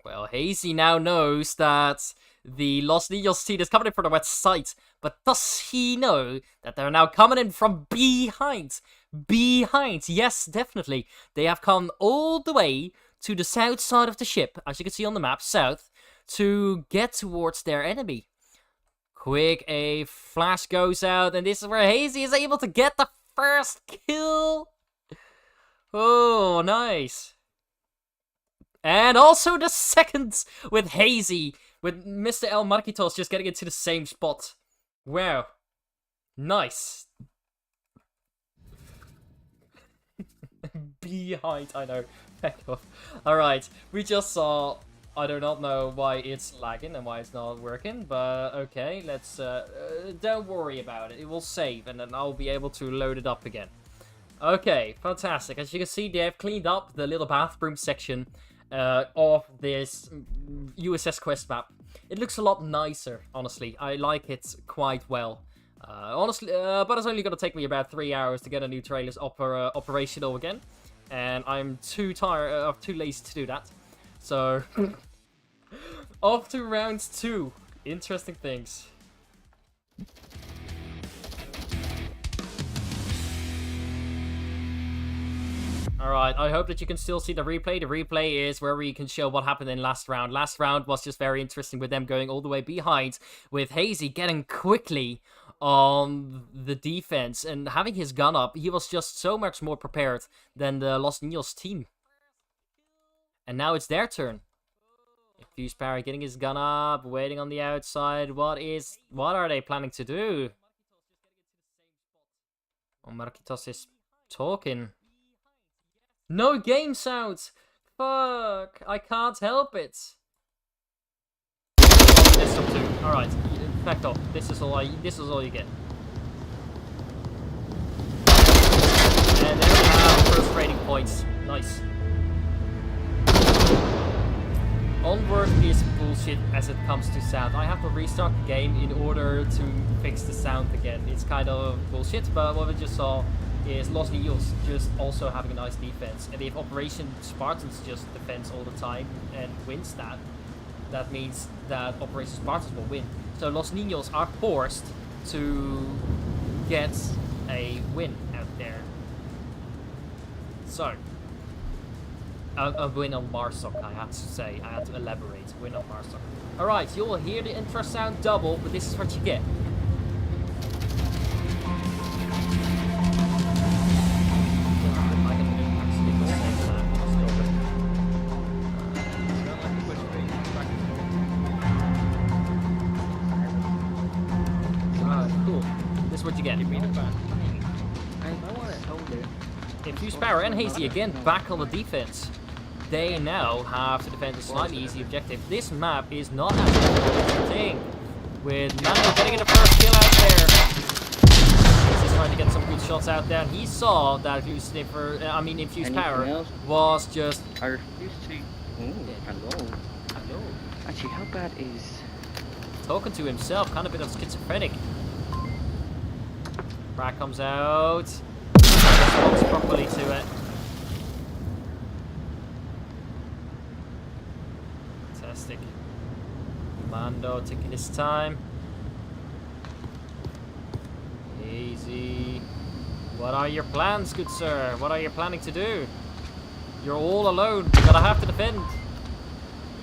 Well, Hazy now knows that the Los Ninos team is coming in from the west side, but does he know that they're now coming in from behind? Behind, yes, definitely. They have come all the way to the south side of the ship, as you can see on the map, south, to get towards their enemy. Quick, a flash goes out, and this is where Hazy is able to get the first kill. Oh, nice. And also the second with Hazy, with Mr. El Marquitos just getting into the same spot. Wow. Nice. Behind, I know. Alright, we just saw... I do not know why it's lagging and why it's not working, but okay, let's... don't worry about it. It will save, and then I'll be able to load it up again. Okay, fantastic. As you can see, they have cleaned up the little bathroom section of this USS Quest map. It looks a lot nicer, honestly. I like it quite well. Honestly, but it's only going to take me about 3 hours to get a new trailer operational again. And I'm too tired, too lazy to do that. So, off to round 2. Interesting things. Alright, I hope that you can still see the replay. The replay is where we can show what happened in last round. Last round was just very interesting with them going all the way behind, with Hazy getting quickly on the defense and having his gun up. He was just so much more prepared than the Los Ninos team. And now it's their turn. Infused Power getting his gun up, waiting on the outside. What are they planning to do? Oh, Marquitos is talking. No game sounds! Fuck! I can't help it! This up too. Alright, back off. This is all you get. And there we have first rating points. Nice. Onward is bullshit as it comes to sound. I have to restart the game in order to fix the sound again. It's kind of bullshit, but what we just saw is Los Ninos just also having a nice defense. And if Operation Spartans just defends all the time and wins that means that Operation Spartans will win. So Los Ninos are forced to get a win out there. So, a win on Marsoc, I have to say. I had to elaborate. Win on Marsoc. Alright, you will hear the intro sound double, but this is what you get. What you get. Infused Power and Hazy again back on the defense. They now have to defend a slightly easy objective. This map is not as difficult as you think. With Mando getting in the first kill out there. He's trying to get some good shots out there. And he saw that Infused Power was just... I refuse to... Oh, hello. Hello. Actually, how bad is... Talking to himself, kind of a bit of schizophrenic. Frag comes out. Responds properly to it. Fantastic. Mando taking his time. Easy. What are your plans, good sir? What are you planning to do? You're all alone. You're gonna have to defend.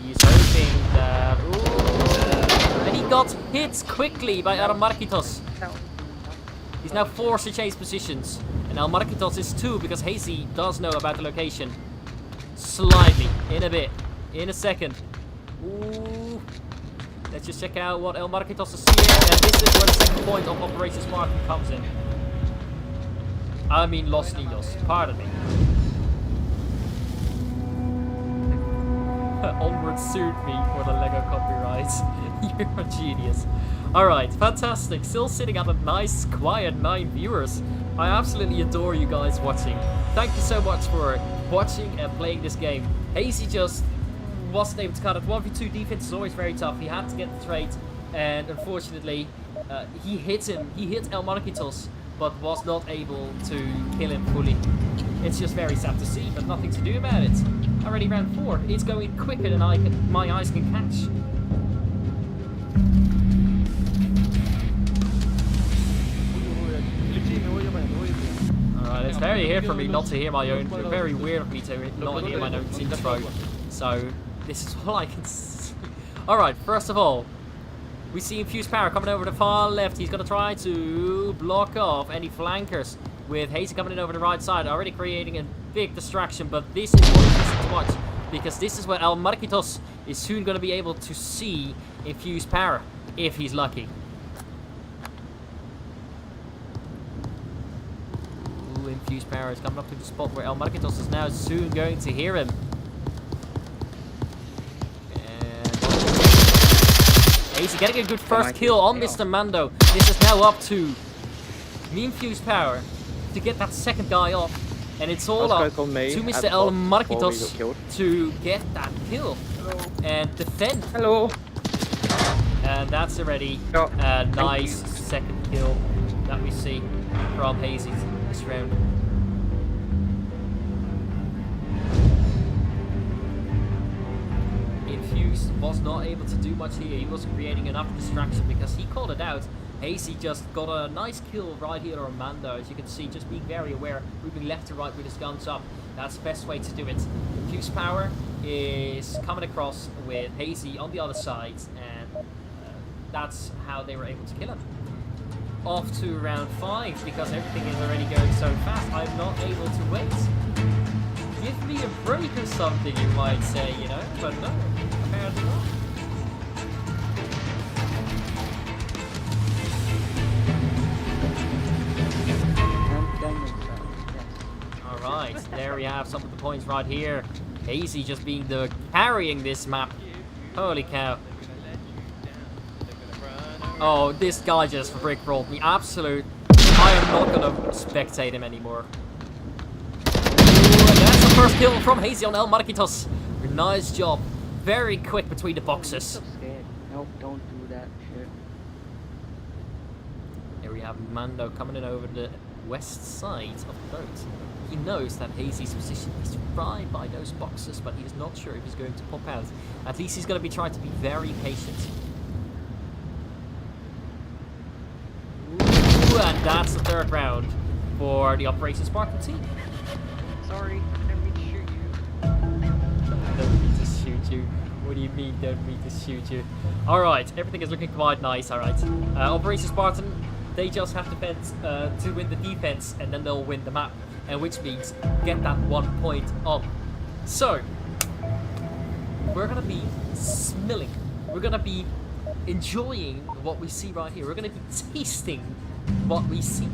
He's hoping that... Ooh, and he got hit quickly by El Marquitos. He's now forced to change positions. And El Marquitos is 2 because Hazy does know about the location. Slightly. In a bit. In a second. Ooh. Let's just check out what El Marquitos is here. And this is where the second point of Operation Spartan comes in. I mean Los Ninos. Pardon me. Onward sued me for the Lego copyrights. You're a genius. Alright, fantastic. Still sitting at a nice, quiet 9 viewers. I absolutely adore you guys watching. Thank you so much for watching and playing this game. Hazy just wasn't able to cut it. 1v2 defense is always very tough. He had to get the trade, and unfortunately, he hit him. He hit El Marquitos, but was not able to kill him fully. It's just very sad to see, but nothing to do about it. Already round 4. It's going quicker than my eyes can catch. Alright, it's very weird for me not to hear my own. Very weird of me to not hear my own intro. So this is all I can see. Alright, first of all, we see Infused Power coming over the far left. He's going to try to block off any flankers with Hazy coming in over the right side, already creating a big distraction. But this is what he needs to watch, because this is where El Marquitos is soon going to be able to see Infused Power, if he's lucky. Ooh, Infused Power is coming up to the spot where El Marquitos is now soon going to hear him. Hazy getting a good first kill on Mr. Mando. This is now up to Infused Power to get that second guy off. And it's all up to Mr. El Marquitos to get that kill. And defend. Hello. And that's already a nice second kill that we see from Hazy this round. Infused was not able to do much here. He wasn't creating enough distraction because he called it out. Hazy just got a nice kill right here on Mando, as you can see, just being very aware, moving left to right with his guns up. That's the best way to do it. Infused Power is coming across with Hazy on the other side, and that's how they were able to kill him. Off to round 5, because everything is already going so fast, I'm not able to wait. Give me a break or something, you might say, you know, but no, apparently not. Alright, there we have some of the points right here. Hazy just being the carrying this map. Holy cow. Oh, this guy just rickrolled me. Absolute. I am not gonna spectate him anymore. First kill from Hazy on El Marquitos. Nice job. Very quick between the boxes. Nope, don't do that shit. Here we have Mando coming in over the west side of the boat. He knows that Hazy's position is right by those boxes, but he's not sure if he's going to pop out. At least he's going to be trying to be very patient. Ooh, and that's the 3rd round for the Operation Spartan team. Sorry. Don't mean to shoot you. What do you mean, don't mean to shoot you? Alright, everything is looking quite nice, alright. Operation Spartan, they just have to win the defense, and then they'll win the map. And which means, get that 1 point on. So, we're gonna be smelling. We're gonna be enjoying what we see right here. We're gonna be tasting what we see.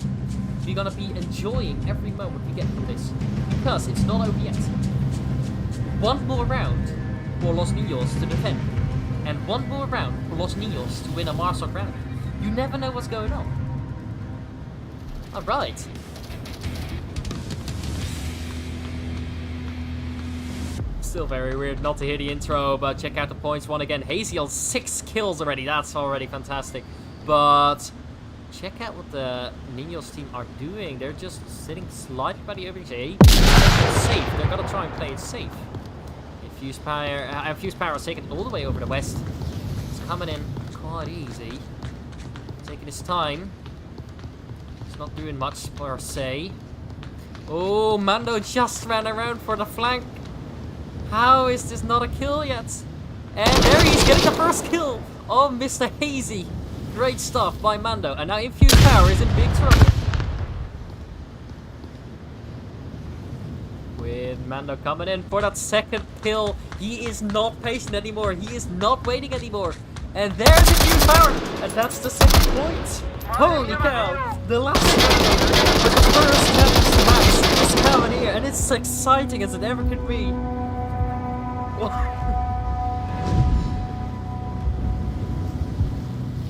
We're gonna be enjoying every moment we get from this. Because it's not over yet. One more round for Los Ninos to defend, and one more round for Los Ninos to win a Marsoc round. You never know what's going on. Alright. Still very weird not to hear the intro, but check out the points. One again. Hazy on 6 kills already. That's already fantastic. But check out what the Ninos team are doing. They're just sitting slightly by the opening. Safe. They're gonna try and play it safe. Infused Power is taking it all the way over the west. It's coming in quite easy. Taking his time. It's not doing much per se. Oh, Mando just ran around for the flank. How is this not a kill yet? And there he's getting the first kill on Mr. Hazy. Great stuff by Mando. And now Infused Power is in big trouble. With Mando coming in for that second kill. He is not patient anymore. He is not waiting anymore. And there's Infused Power. And that's the second point. Holy cow. The last round with the first challenge match is coming here. And it's as exciting as it ever could be.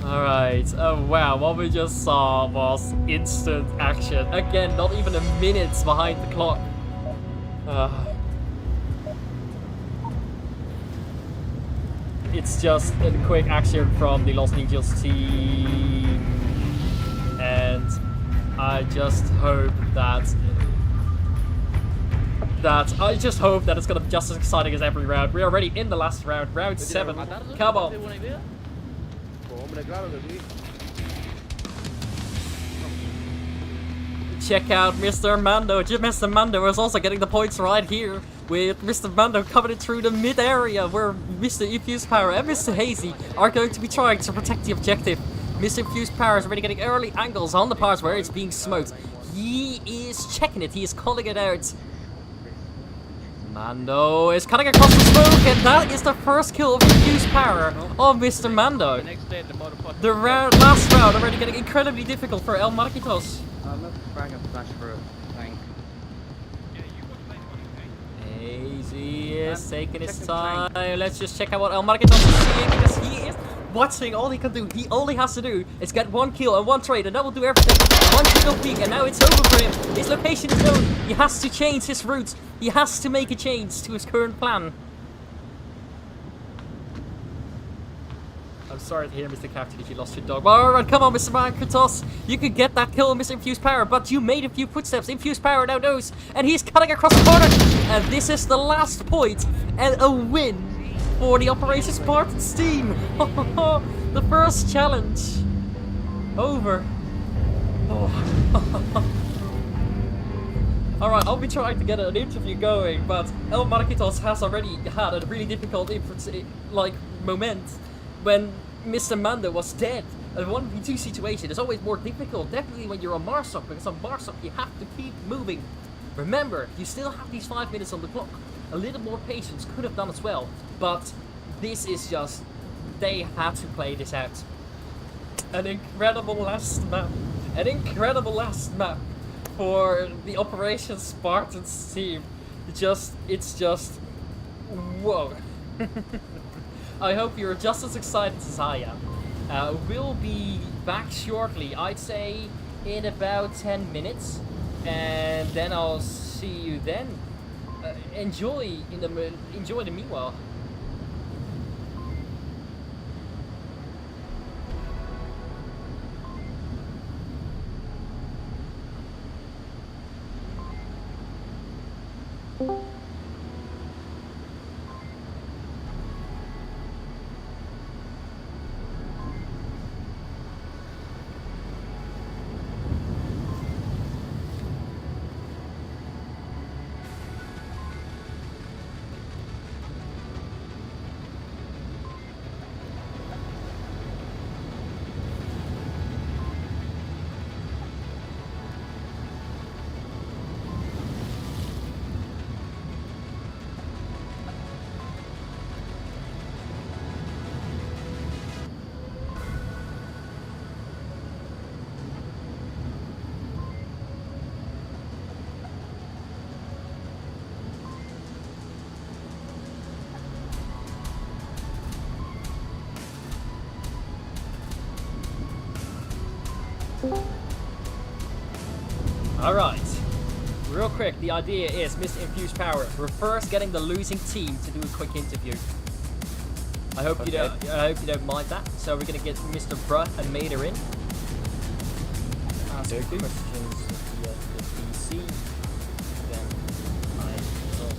Alright, oh wow, what we just saw was instant action. Again, not even a minute behind the clock. It's just a quick action from the Los Ninjas team. And I just hope that it's gonna be just as exciting as every round. We're already in the last round, round 7. Come on. Check out Mr. Mando. Mr. Mando is also getting the points right here, with Mr. Mando coming through the mid area where Mr. Infused Power and Mr. Hazy are going to be trying to protect the objective. Mr. Infused Power is already getting early angles on the parts where it's being smoked. He is checking it. He is calling it out. Mando is cutting across the smoke, and that is the first kill of Infused Power on Mr. Mando. The last round already getting incredibly difficult for El Marquitos. I'm not trying to flash for a tank. Hazy is taking his time. Let's just check out what El Marquitos is seeing, because he is watching. All he can do, he only has to do is get 1 kill and 1 trade, and that will do everything. 1 single peek, and now it's over for him. His location is known. He has to change his route. He has to make a change to his current plan. I'm sorry to hear, Mr. Captain, if you lost your dog. Alright, come on, Mr. Marquitos. You could get that kill on Mr. Infused Power, but you made a few footsteps. Infused Power now knows, and he's cutting across the corner. And this is the last point, and a win for the Operation Spartan's team. The first challenge over. Alright, I'll be trying to get an interview going, but El Marquitos has already had a really difficult moment when Mr. Mando was dead. A 1v2 situation is always more difficult, definitely when you're on Marsop, because on Marsop you have to keep moving. Remember, you still have these 5 minutes on the clock. A little more patience could have done as well, but this is just, they had to play this out. An incredible last map. An incredible last map for the Operation Spartans team. It's just, whoa. I hope you're just as excited as I am. We'll be back shortly, I'd say in about 10 minutes, and then I'll see you then. Enjoy the meanwhile. Alright, real quick, the idea is Mr. Infused Power, we're first getting the losing team to do a quick interview. I hope you don't mind that. So we're gonna get Mr. Bruh and Mater in. Ask questions via the PC. Then I will.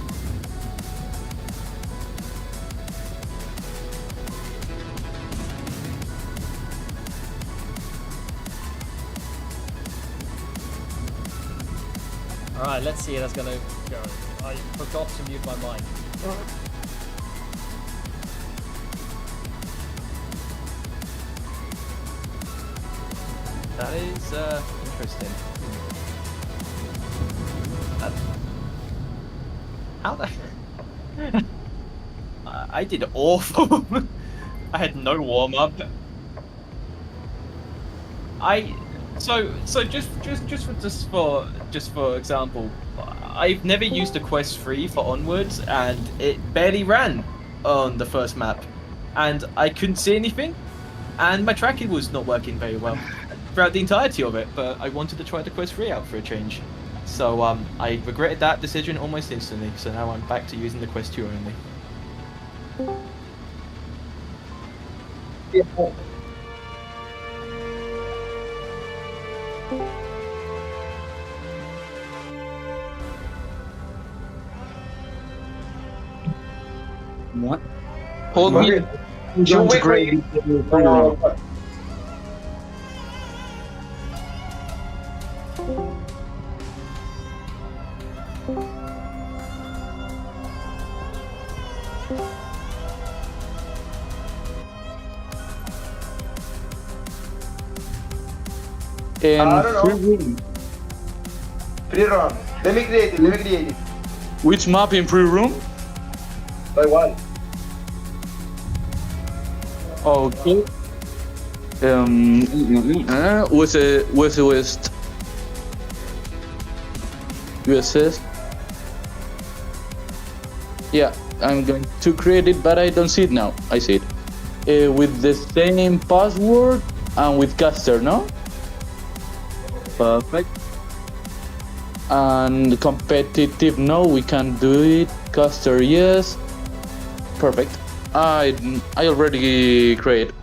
Alright, let's see how that's gonna go. I forgot to mute my mic. That is interesting. How the? I did awful. I had no warm up. Just for example, I've never used a quest 3 for Onwards, and it barely ran on the first map, and I couldn't see anything, and my tracking was not working very well throughout the entirety of it. But I wanted to try the quest 3 out for a change, so I regretted that decision almost instantly. So now I'm back to using the quest 2 only. What? Hold me. Don't wait, grade I don't know. pre-room. Free run. Let me create it. Which map in pre-room? By one. Okay. West. USS. Yeah, I'm going to create it, but I don't see it now. I see it. With the same password and with caster, no? Perfect. And competitive, no, we can do it. Caster, yes. Perfect. I already created.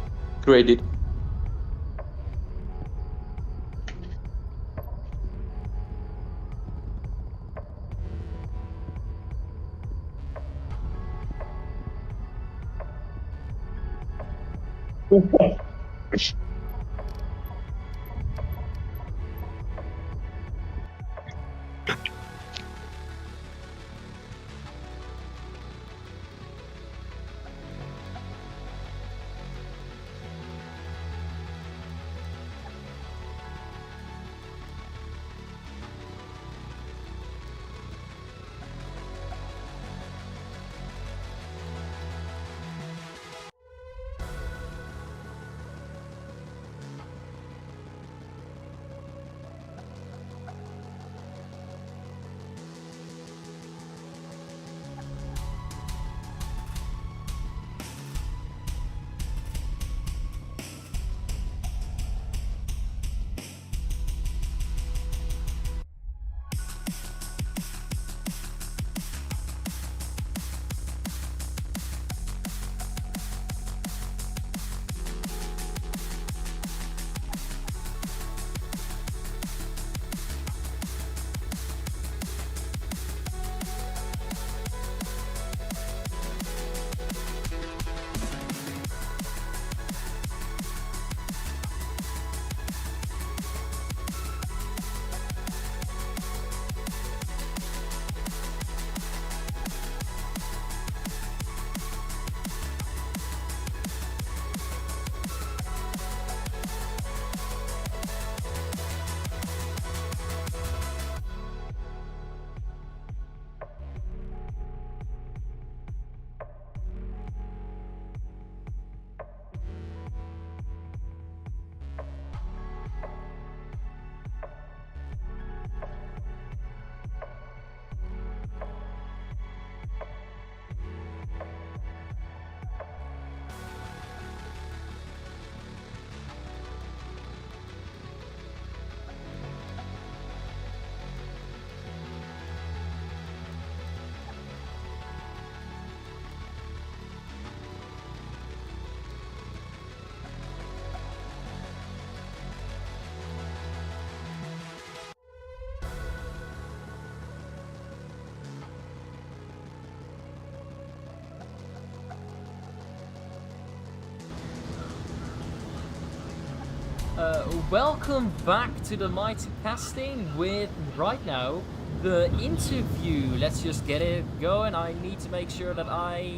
Welcome back to the Mighty Casting with, right now, the interview. Let's just get it going. I need to make sure that I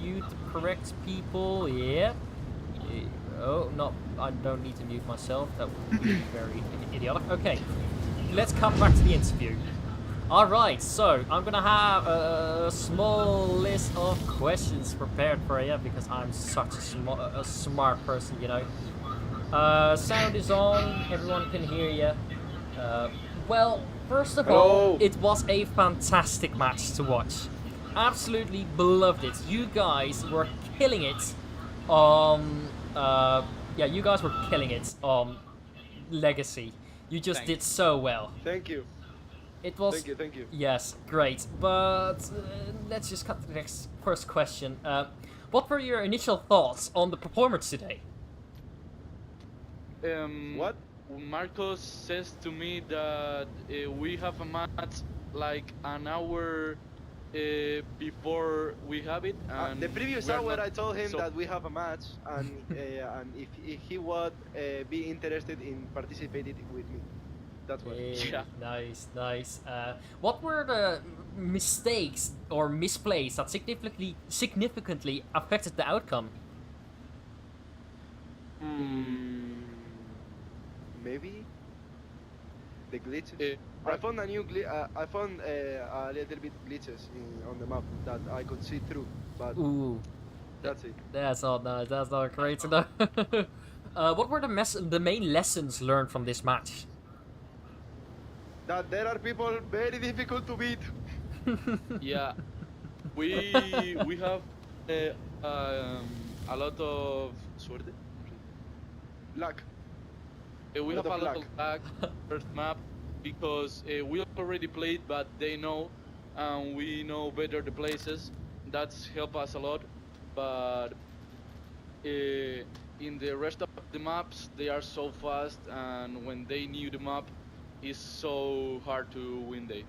mute the correct people. Yeah. Oh, no, I don't need to mute myself. That would be very idiotic. Okay, let's come back to the interview. Alright, so I'm gonna have a small list of questions prepared for you because I'm such a smart person, you know. Sound is on, everyone can hear you. Well, first of all, it was a fantastic match to watch. Absolutely beloved it. You guys were killing it. Yeah, you guys were killing it. Legacy. You just did so well. Thank you. It was. Thank you. Yes, great. But let's just cut to the first question. What were your initial thoughts on the performance today? What? Marcos says to me that we have a match like an hour before we have it. And The previous we're hour not- I told him so- that we have a match and if he would be interested in participating with me. That's what. Yeah. Nice, nice. What were the mistakes or misplays that significantly affected the outcome? Maybe the glitches. Uh, I found a new I found a little bit glitches on the map that I could see through, but Ooh, that's it. that's not nice. That's not great to know. What were the main lessons learned from this match? That there are people very difficult to beat. Yeah, we have a lot of suerte. Luck. We Lot have a of lot luck. of lag first map because we already played, but they know, and we know better the places. That's helped us a lot. But in the rest of the maps, they are so fast, and when they knew the map, it's so hard to win they.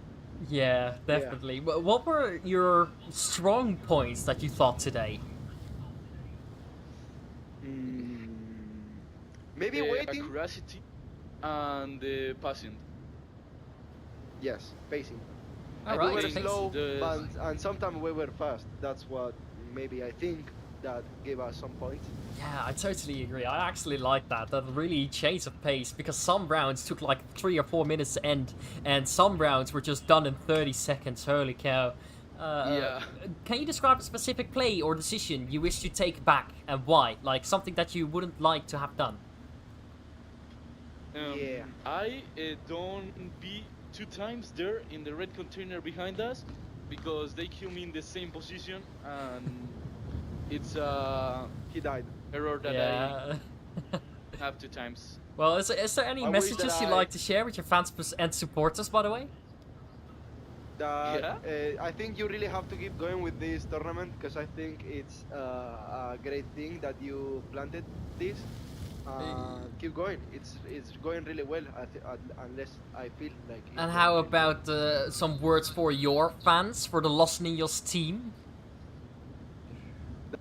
Yeah, definitely. What were your strong points that you thought today? Maybe The waiting. accuracy and the passing. Yes, pacing. All We right, were think slow, the- and sometimes we were fast. That's what maybe I think that gave us some points. Yeah, I totally agree. I actually like that. That really changed the pace because some rounds took like 3 or 4 minutes to end, and some rounds were just done in 30 seconds. Holy cow! Yeah. Can you describe a specific play or decision you wish to take back and why? Like something that you wouldn't like to have done. Yeah. I don't be 2 times there in the red container behind us because they kill me in the same position and it's He died. error that Yeah. I have 2 times. Well, is there any I wish messages that you'd I- like to share with your fans and supporters, by the way? That I think you really have to keep going with this tournament because I think it's a great thing that you planted this. Keep going. It's going really well. Unless I feel like. it's And going how really about some words for your fans, for the Los Ninos team?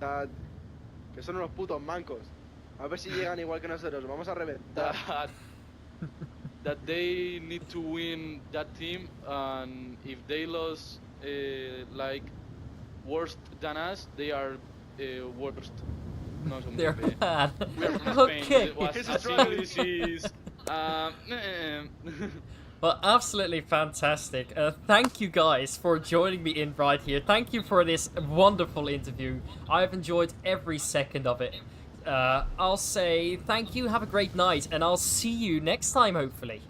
well. That que son unos putos mancos. A ver si llegan igual que nosotros. Vamos a reventar. That they need to win that team and if they lose like worse than us, they are worst. No, son They're muy bad. We are from Spain. Okay. It was He's as struggling. English is. Well, absolutely fantastic. Thank you guys for joining me in right here. Thank you for this wonderful interview. I've enjoyed every second of it. I'll say thank you, have a great night, and I'll see you next time, hopefully.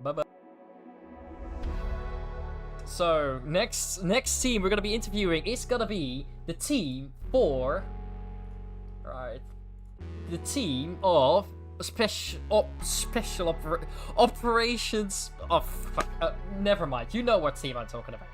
Bye-bye. So, next team we're gonna be interviewing is gonna be the team for... Right. The team of operations. Oh fuck! Never mind. You know what team I'm talking about.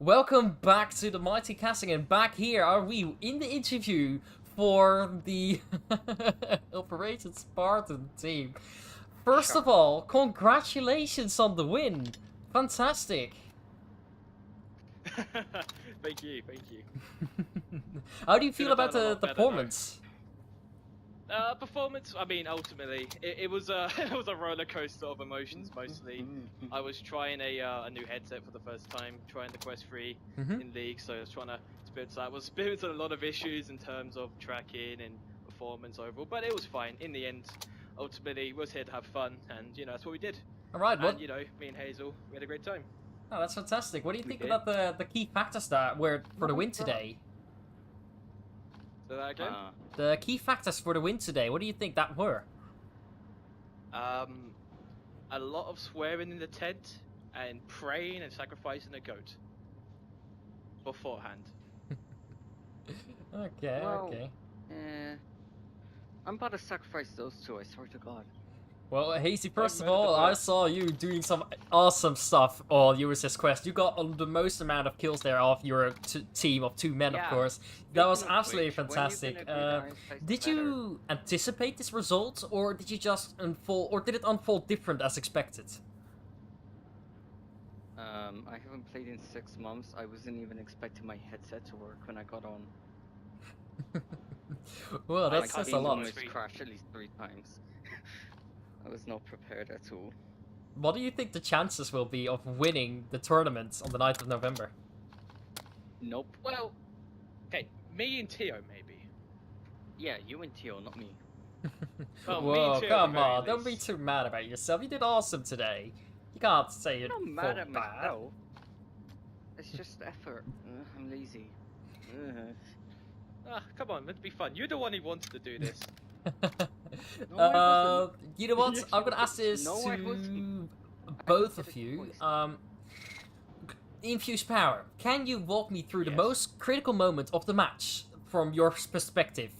Welcome back to the Mighty Casting, and back here are we in the interview for the Operation Spartan team. First of all, congratulations on the win. Fantastic. Thank you. How do you feel Could've about done a the lot better, performance? Performance. I mean, ultimately, it was a it was a roller coaster of emotions. Mostly, I was trying a new headset for the first time, trying the Quest 3 in League, so I was trying to experience that. I was experiencing a lot of issues in terms of tracking and performance overall, but it was fine in the end. Ultimately, we was here to have fun, and that's what we did. All right, what? And me and Hazel, we had a great time. Oh, that's fantastic. What do you think did. about the key factors that were for the win today? So that again. The key factors for the win today. What do you think that were? A lot of swearing in the tent and praying and sacrificing a goat beforehand. Okay, Well, okay. I'm about to sacrifice those two, I swear to God. Well, Hazy, first of made it all, the I best. saw you doing some awesome stuff on USS Quest. You got the most amount of kills there of your team of 2 men, of Yeah. course. That was Speaking of absolutely which, when you fantastic. gonna agree that Iron Sights Did better? you anticipate this result, or did you just unfold, or did it unfold different as expected? I haven't played in 6 months. I wasn't even expecting my headset to work when I got on. Well, I that's can't a even lot. do Almost crashed at least 3 times. I was not prepared at all. What do you think the chances will be of winning the tournament on the 9th of November? Nope. Well, okay, me and Tio maybe. Yeah, you and Teal, not me. Well, me Whoa, and Tio at the come very on, don't be least. too mad about yourself. You did awesome today. You can't say it I'm not mad at bad. myself. It's just effort. I'm lazy. Ah, come on, let's be fun. You're the one who wanted to do this. No, I wasn't. You know what? I'm gonna ask this No, I wasn't. to both get of a you. choice. Infused Power, can you walk me through the Yes. most critical moment of the match from your perspective?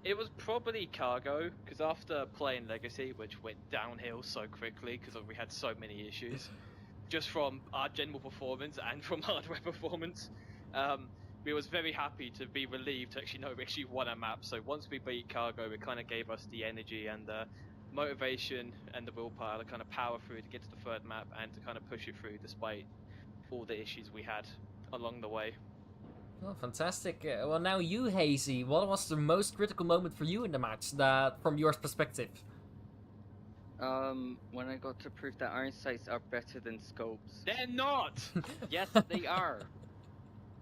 It was probably Cargo, because after playing Legacy, which went downhill so quickly because we had so many issues, just from our general performance and from hardware performance, we was very happy to be relieved to actually know we actually won a map. So once we beat Cargo, it kind of gave us the energy and the motivation and the willpower to kind of power through to get to the 3rd map and to kind of push it through despite all the issues we had along the way. Oh, fantastic. Well, now you, Hazy, what was the most critical moment for you in the match, that from your perspective? When I got to prove that Iron Sights are better than scopes. They're not! Yes, they are.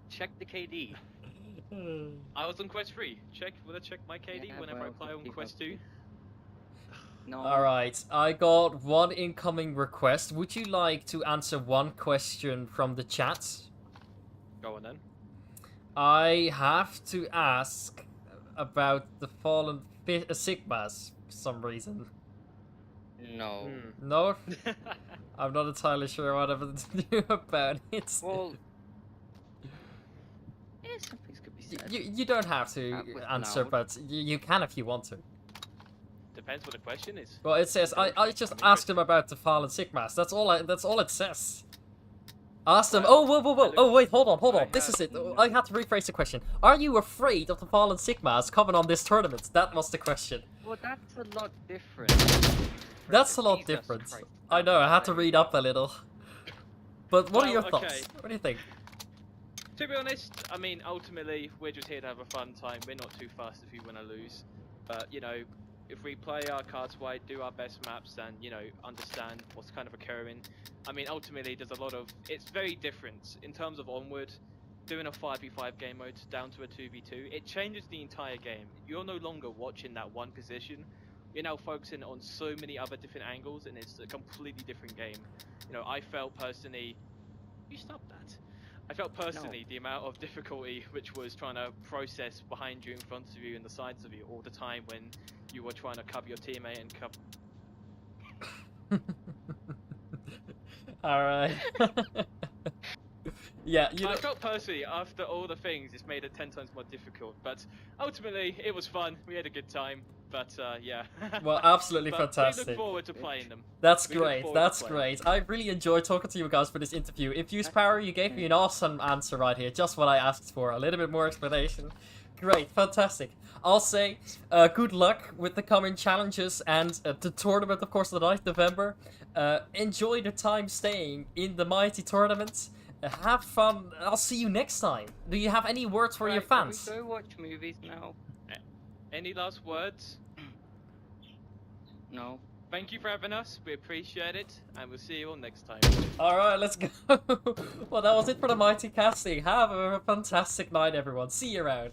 Check the KD. I was on Quest 3. Will I check my KD Yeah, whenever I well, play on keep Quest up. 2? No. Alright, I got one incoming request. Would you like to answer one question from the chat? Go on then. I have to ask about the fallen Sigmas for some reason. No. No? I'm not entirely sure what I'm to do about it. Well, some things could be said. You don't have to With answer, loud. but you can if you want to. Depends what the question is. Well, it says I just I'm asked him interested. about the fallen Sigmas. That's all it says. Asked him. Well, Oh, whoa! I Oh, wait, hold on. I This is have it. I had to rephrase the question. Are you afraid of the fallen Sigmas coming on this tournament? That was the question. Well, that's a lot different. That's a lot Jesus different. Christ. I know. I had to read up a little. But what are your Well, thoughts? okay. What do you think? To be honest, I mean, ultimately, we're just here to have a fun time. We're not too fast if we win or lose. But, if we play our cards right, do our best maps, and, understand what's kind of occurring. I mean, ultimately, there's a lot of... It's very different. In terms of Onward, doing a 5v5 game mode down to a 2v2, it changes the entire game. You're no longer watching that one position. You're now focusing on so many other different angles, and it's a completely different game. I felt personally... You stop that. I felt personally the amount of difficulty which was trying to process behind you, in front of you, and the sides of you all the time when you were trying to cover your teammate and cover... Alright. Yeah, you know. I felt personally, after all the things, it's made it 10 times more difficult. But ultimately, it was fun. We had a good time. But yeah. Well, absolutely But we fantastic. look forward to playing them. That's We look great. forward to That's playing. great. I really enjoyed talking to you guys for this interview. Infuse Power, you gave me an awesome answer right here. Just what I asked for. A little bit more explanation. Great. Fantastic. I'll say good luck with the coming challenges and the tournament, of course, the 9th November. Enjoy the time staying in the mighty tournament. Have fun. I'll see you next time. Do you have any words for your Right, can fans? we go watch movies now? Any last words? No. Thank you for having us. We appreciate it. And we'll see you all next time. Alright, let's go. Well, that was it for the mighty casting. Have a fantastic night, everyone. See you around.